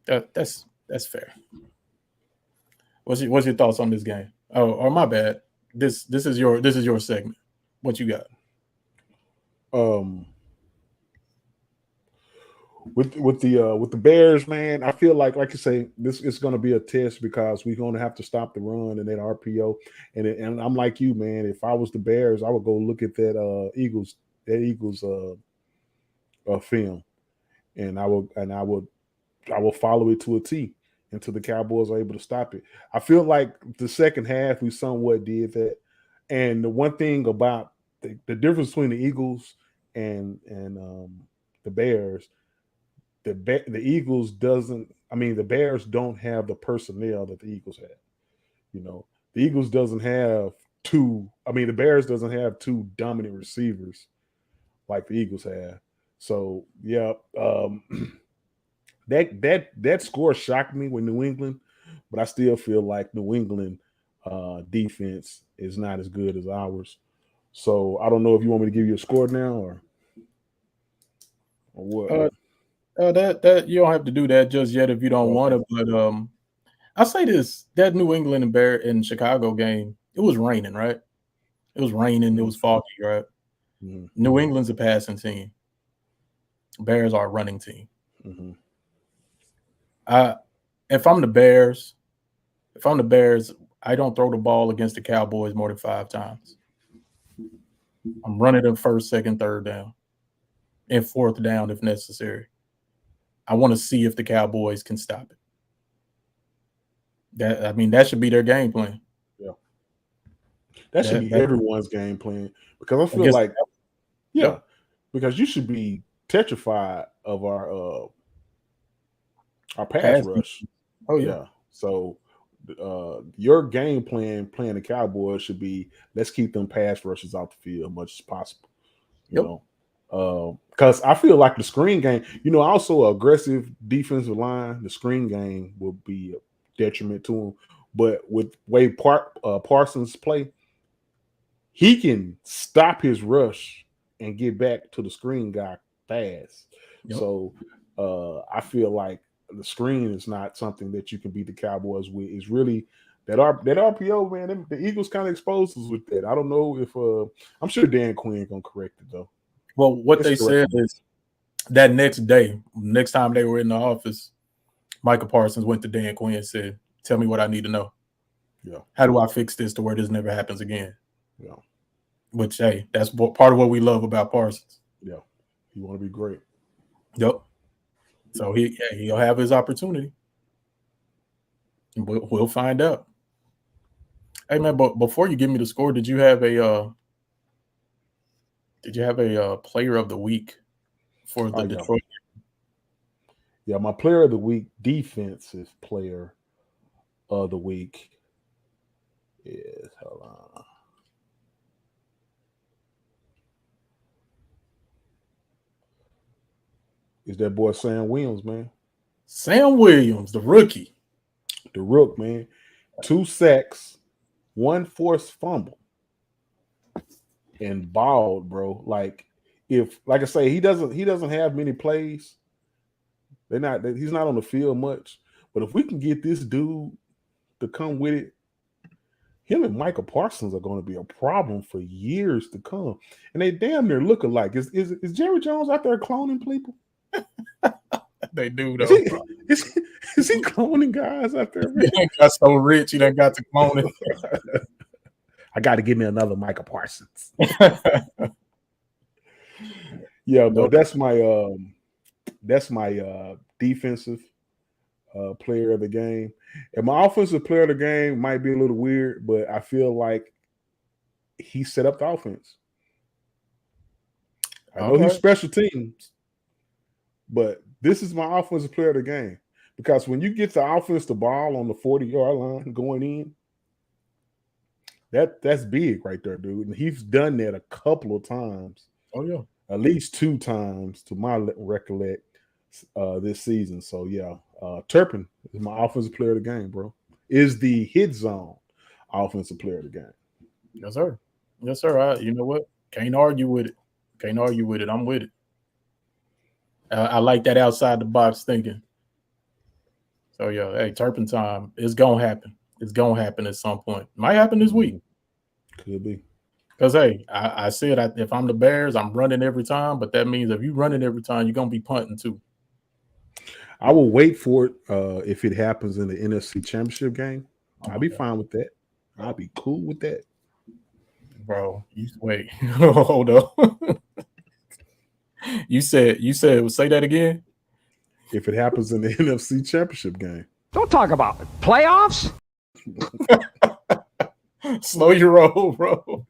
Yeah, that's fair. What's your thoughts on this game? Oh, or my bad. This is your segment. What you got? With the Bears, man, I feel like you say, this is going to be a test because we're going to have to stop the run and that RPO. And I'm like you, man. If I was the Bears, I would go look at that Eagles film, and I will follow it to a T until the Cowboys are able to stop it. I feel like the second half we somewhat did that. And the one thing about the difference between the Eagles and the Bears, the Bears don't have the personnel that the Eagles have. You know, the Eagles doesn't have the Bears doesn't have two dominant receivers like the Eagles have. So yeah, that score shocked me with New England, but I still feel like New England defense is not as good as ours. So I don't know if you want me to give you a score now or what. That you don't have to do that just yet if you don't want to. But I'll say this: that New England and Chicago game, it was raining, right? It was raining. It was foggy, right? Mm-hmm. New England's a passing team. Bears are a running team. Mm-hmm. If I'm the Bears, I don't throw the ball against the Cowboys more than 5 times. I'm running them first, second, third down, and fourth down if necessary. I want to see if the Cowboys can stop it. That should be their game plan. Yeah, that should be everyone's game plan, because I feel like, because you should be petrified of our pass rush. Oh yeah. So your game plan playing the Cowboys should be, let's keep them pass rushes off the field as much as possible. You know. Because I feel like the screen game, also aggressive defensive line, the screen game will be a detriment to him. But with way Parsons play, he can stop his rush and get back to the screen guy fast. Yep. So I feel like the screen is not something that you can beat the Cowboys with. It's really that RPO, man. The Eagles kind of exposed us with that. I don't know if I'm sure Dan Quinn gonna correct it though. Well, what they said is that next time they were in the office, Michael Parsons went to Dan Quinn and said, "Tell me what I need to know. Yeah, how do I fix this to where this never happens again?" Yeah, which that's part of what we love about Parsons. Yeah, you want to be great. Yep. So he'll have his opportunity. We'll find out. Hey man, but before you give me the score, did you have a player of the week for the Detroit? Yeah, my player of the week, defensive player of the week is is that boy Sam Williams, man. Sam Williams, the rookie. The rook, man. 2 sacks, 1 forced fumble. And balled, bro. Like I say, he doesn't have many plays. He's not on the field much. But if we can get this dude to come with it, him and Michael Parsons are going to be a problem for years to come. And they damn near look alike. Is Jerry Jones out there cloning people? They do, though. Is he cloning guys out there, man? He got so rich, he done got to cloning. I got to give me another Michael Parsons. Yeah, but that's my defensive player of the game. And my offensive player of the game might be a little weird, but I feel like he set up the offense. I know he's special teams, but this is my offensive player of the game. Because when you get the offense the ball on the 40-yard line going in, that's big right there, dude. And he's done that a couple of times. Oh, yeah. At least 2 times to my recollect this season. So, yeah, Turpin is my offensive player of the game, bro. Is the hit zone offensive player of the game. Yes, sir. Yes, sir. You know what? Can't argue with it. I'm with it. I like that outside the box thinking. So, yeah, hey, Turpin time. It's going to happen. It's going to happen at some point. Might happen this week. Could be. Because, hey, I said if I'm the Bears, I'm running every time. But that means if you're running every time, you're going to be punting too. I will wait for it if it happens in the NFC Championship game. I'll be fine with that. I'll be cool with that. Bro, you wait. Hold on. You said, say that again? If it happens in the NFC Championship game. Don't talk about it. Playoffs? Slow your roll, bro.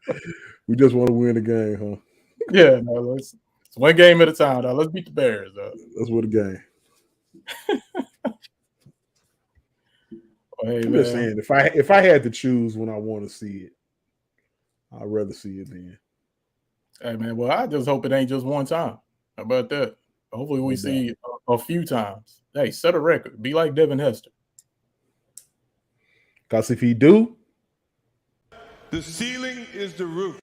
We just want to win the game, huh? Yeah, no, it's one game at a time. Now let's beat the Bears. Let's win the game. Hey, I'm just saying, if I had to choose when I want to see it, I'd rather see it then. Hey, man, well, I just hope it ain't just one time. How about that? Hopefully we see a few times. Hey, set a record. Be like Devin Hester. Because if he do, the ceiling is the roof.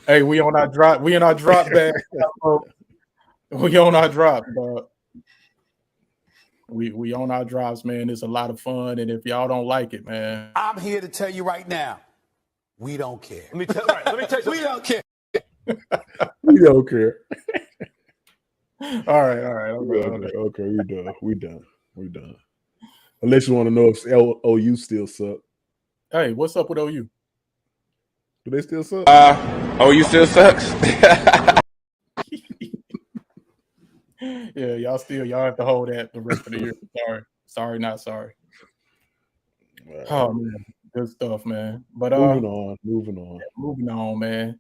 Hey, we on our drop. We in our drop bag. We on our drop, dog. We on our drops, man. It's a lot of fun, and if y'all don't like it, man, I'm here to tell you right now, we don't care. Let me tell you. We don't care. we don't care. All right. Okay, we done. Unless you want to know if OU still suck. Hey, what's up with OU? Do they still suck? OU still sucks. Yeah, y'all have to hold that the rest of the year. Sorry, not sorry. Right. Oh man, good stuff, man. But moving on, man.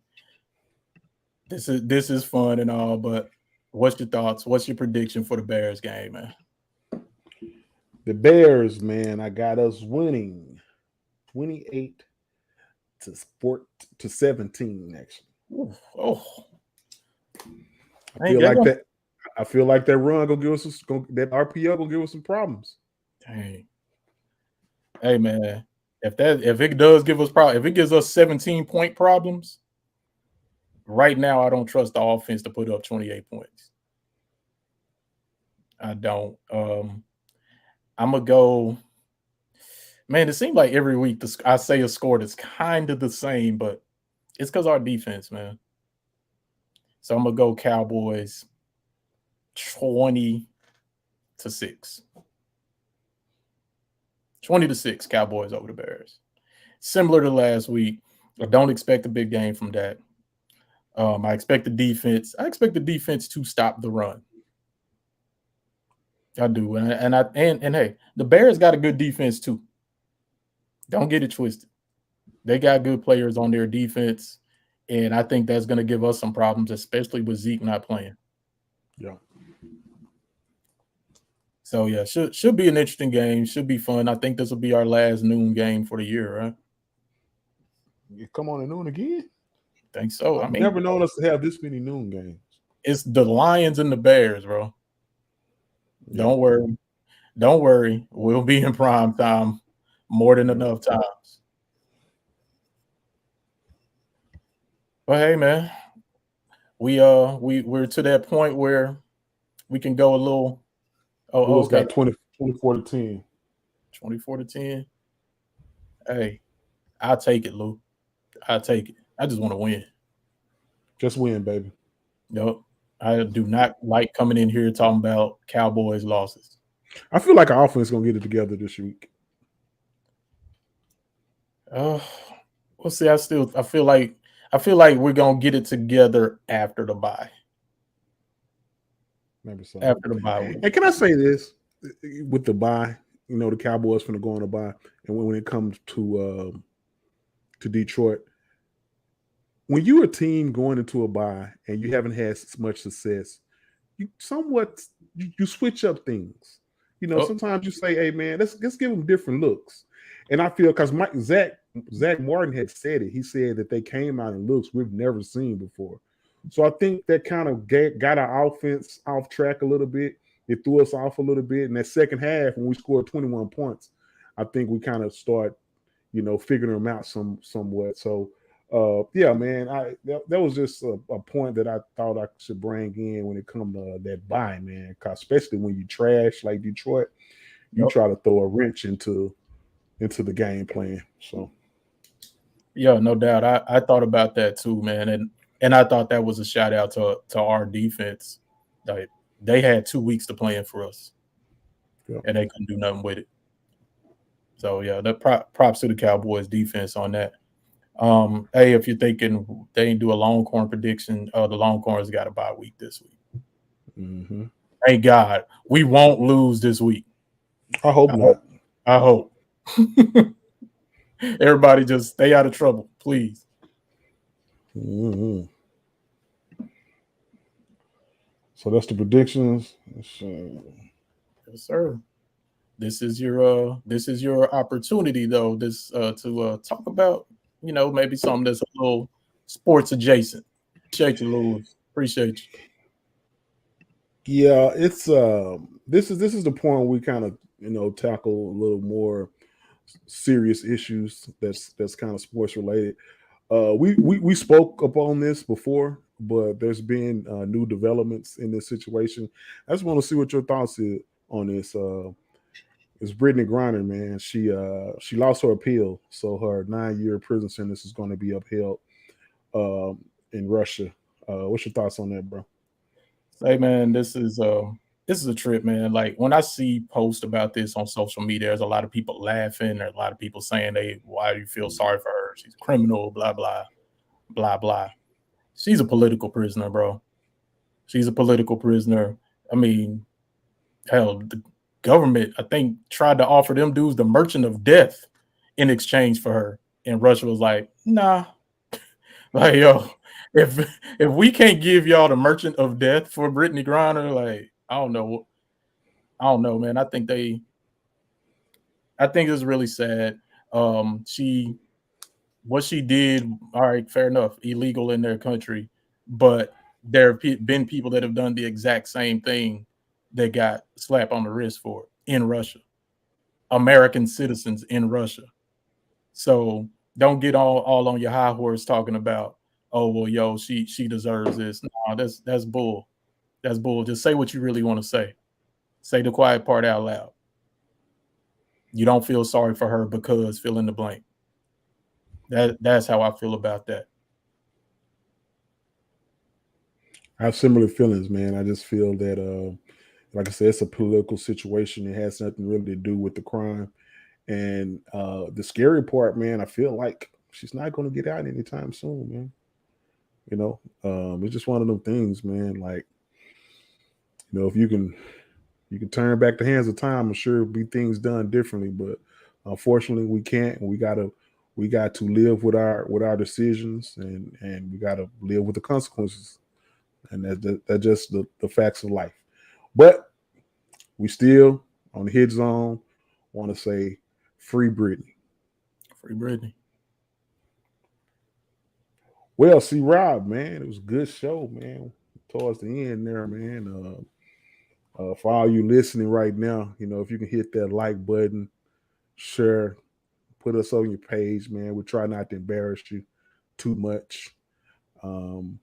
This is fun and all, but what's your thoughts? What's your prediction for the Bears game, man? The Bears, man, I got us winning 28 to 17, actually. Oh. I feel like that run gonna give us that RPO gonna give us some problems. Dang. Hey man, if it does give us problems, if it gives us 17-point problems, right now I don't trust the offense to put up 28 points. I don't. I'm gonna go. Man, it seems like every week I say a score that's kind of the same, but it's because our defense, man. So I'm gonna go Cowboys 20-6. 20-6 Cowboys over the Bears. Similar to last week. I don't expect a big game from that. I expect the defense to stop the run. I do, and hey, the Bears got a good defense too. Don't get it twisted. They got good players on their defense, and I think that's going to give us some problems, especially with Zeke not playing. Yeah. So yeah, should be an interesting game. Should be fun. I think this will be our last noon game for the year, right? You come on at noon again? Think so. I've never known us to have this many noon games. It's the Lions and the Bears, bro. Yeah. Don't worry. We'll be in prime time more than enough times. But hey, man, we're to that point where we can go a little. Oh, okay. Got 24-10. 24-10. Hey, I'll take it, Lou. I'll take it. I just want to win. Just win, baby. Nope. I do not like coming in here talking about Cowboys losses. I feel like our offense is gonna get it together this week. We'll see. I feel like we're gonna get it together after the bye. Maybe so. After the bye week. And can I say this with the bye? You know, the Cowboys finna go on a bye, and when it comes to Detroit, when you're a team going into a bye and you haven't had much success, you switch up things. You know, sometimes you say, "Hey, man, let's give them different looks." And I feel because Zach Martin had said it. He said that they came out in looks we've never seen before. So I think that kind of got our offense off track a little bit. It threw us off a little bit. In that second half, when we scored 21 points, I think we kind of start, figuring them out somewhat. So, yeah, man, that was just a point that I thought I should bring in when it comes to that bye, man. 'Cause especially when you trash like Detroit, you try to throw a wrench into the game plan. So, yeah, no doubt. I thought about that too, man, and I thought that was a shout out to our defense. Like they had 2 weeks to plan for us, and they couldn't do nothing with it. So yeah, the props to the Cowboys defense on that. Hey, if you're thinking they didn't do a Longhorn prediction, the Longhorns got a bye week this week. Mm-hmm. Thank God we won't lose this week. I hope not. I hope. Everybody just stay out of trouble, please. Mm-hmm. So that's the predictions. Yes, sir. This is your opportunity, though. To talk about, maybe something that's a little sports adjacent. Appreciate you, Louis. Appreciate you. Yeah, it's this is the point we kind of tackle a little more serious issues that's kind of sports related. We spoke upon this before, but there's been new developments in this situation. I just want to see what your thoughts is on this. It's Brittany Griner, man. She lost her appeal, so her 9-year prison sentence is going to be upheld in Russia. What's your thoughts on that, bro? Hey, man, this is a trip, man. Like when I see posts about this on social media, there's a lot of people laughing. There's a lot of people saying, why do you feel sorry for her? She's a criminal, blah, blah, blah, blah. She's a political prisoner, bro. She's a political prisoner. I mean, hell, the government, I think, tried to offer them dudes the merchant of death in exchange for her. And Russia was like, nah. Like, yo, if we can't give y'all the merchant of death for Brittany Griner, like, I don't know, man. I think it's really sad. What she did, all right, fair enough, illegal in their country, but there have been people that have done the exact same thing that got slapped on the wrist for it in Russia. American citizens in Russia. So don't get all on your high horse talking about, oh, well, yo, she deserves this. No, that's bull. That's bull. Just say what you really want to say. Say the quiet part out loud. You don't feel sorry for her because fill in the blank. That's how I feel about that. I have similar feelings, man. I just feel that, like I said, it's a political situation. It has nothing really to do with the crime. And the scary part, man, I feel like she's not going to get out anytime soon, man. It's just one of them things, man. Like, if you can turn back the hands of time, I'm sure it'll be things done differently. But unfortunately, we can't. And we got to live with our decisions, and we got to live with the consequences. And that's just the facts of life. But we still on the Hit Zone want to say free Britney. Free Britney. Well, see, Rob, man, it was a good show, man. Towards the end there, man. For all you listening right now, if you can hit that like button, share, put us on your page, man. We try not to embarrass you too much. And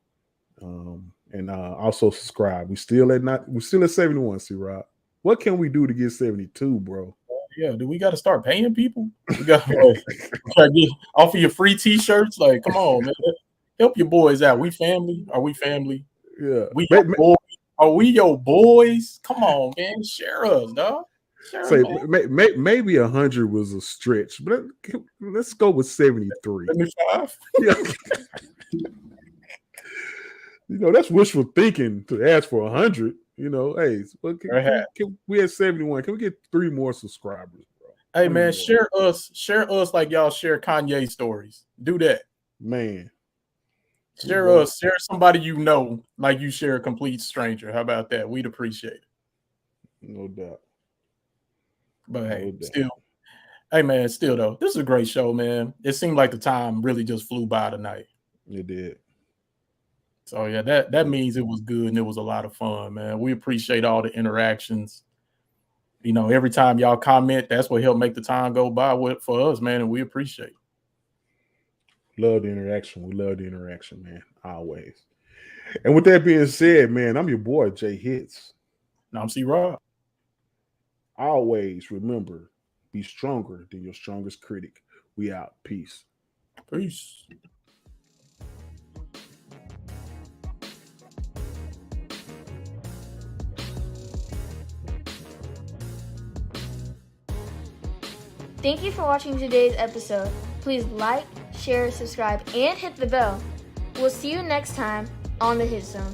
also subscribe. We're still at 71, see, Rob. What can we do to get 72, bro? Yeah, do we got to start paying people? We got to offer you free T-shirts. Like, come on, man. Help your boys out. We family? Are we family? Yeah. Are we your boys? Come on, man. Share us, dog. Maybe 100 was a stretch, but let's go with 73. 75? Yeah. That's wishful thinking to ask for 100. Hey, we had 71. Can we get 3 more subscribers, bro? Hey, man, share us like y'all share Kanye stories. Do that, man. Share us. Share somebody like you share a complete stranger. How about that? We'd appreciate it. No doubt. But hey, still though, this is a great show, man. It seemed like the time really just flew by tonight. It did. So yeah, that means it was good and it was a lot of fun, man. We appreciate all the interactions. Every time y'all comment, that's what helped make the time go by for us, man, and we appreciate it. Love the interaction. We love the interaction, man. Always. And with that being said, man, I'm your boy, Jay Hits. And I'm C. Rob. Always remember, be stronger than your strongest critic. We out. Peace. Peace. Thank you for watching today's episode. Please like, share, subscribe, and hit the bell. We'll see you next time on the Hit Zone.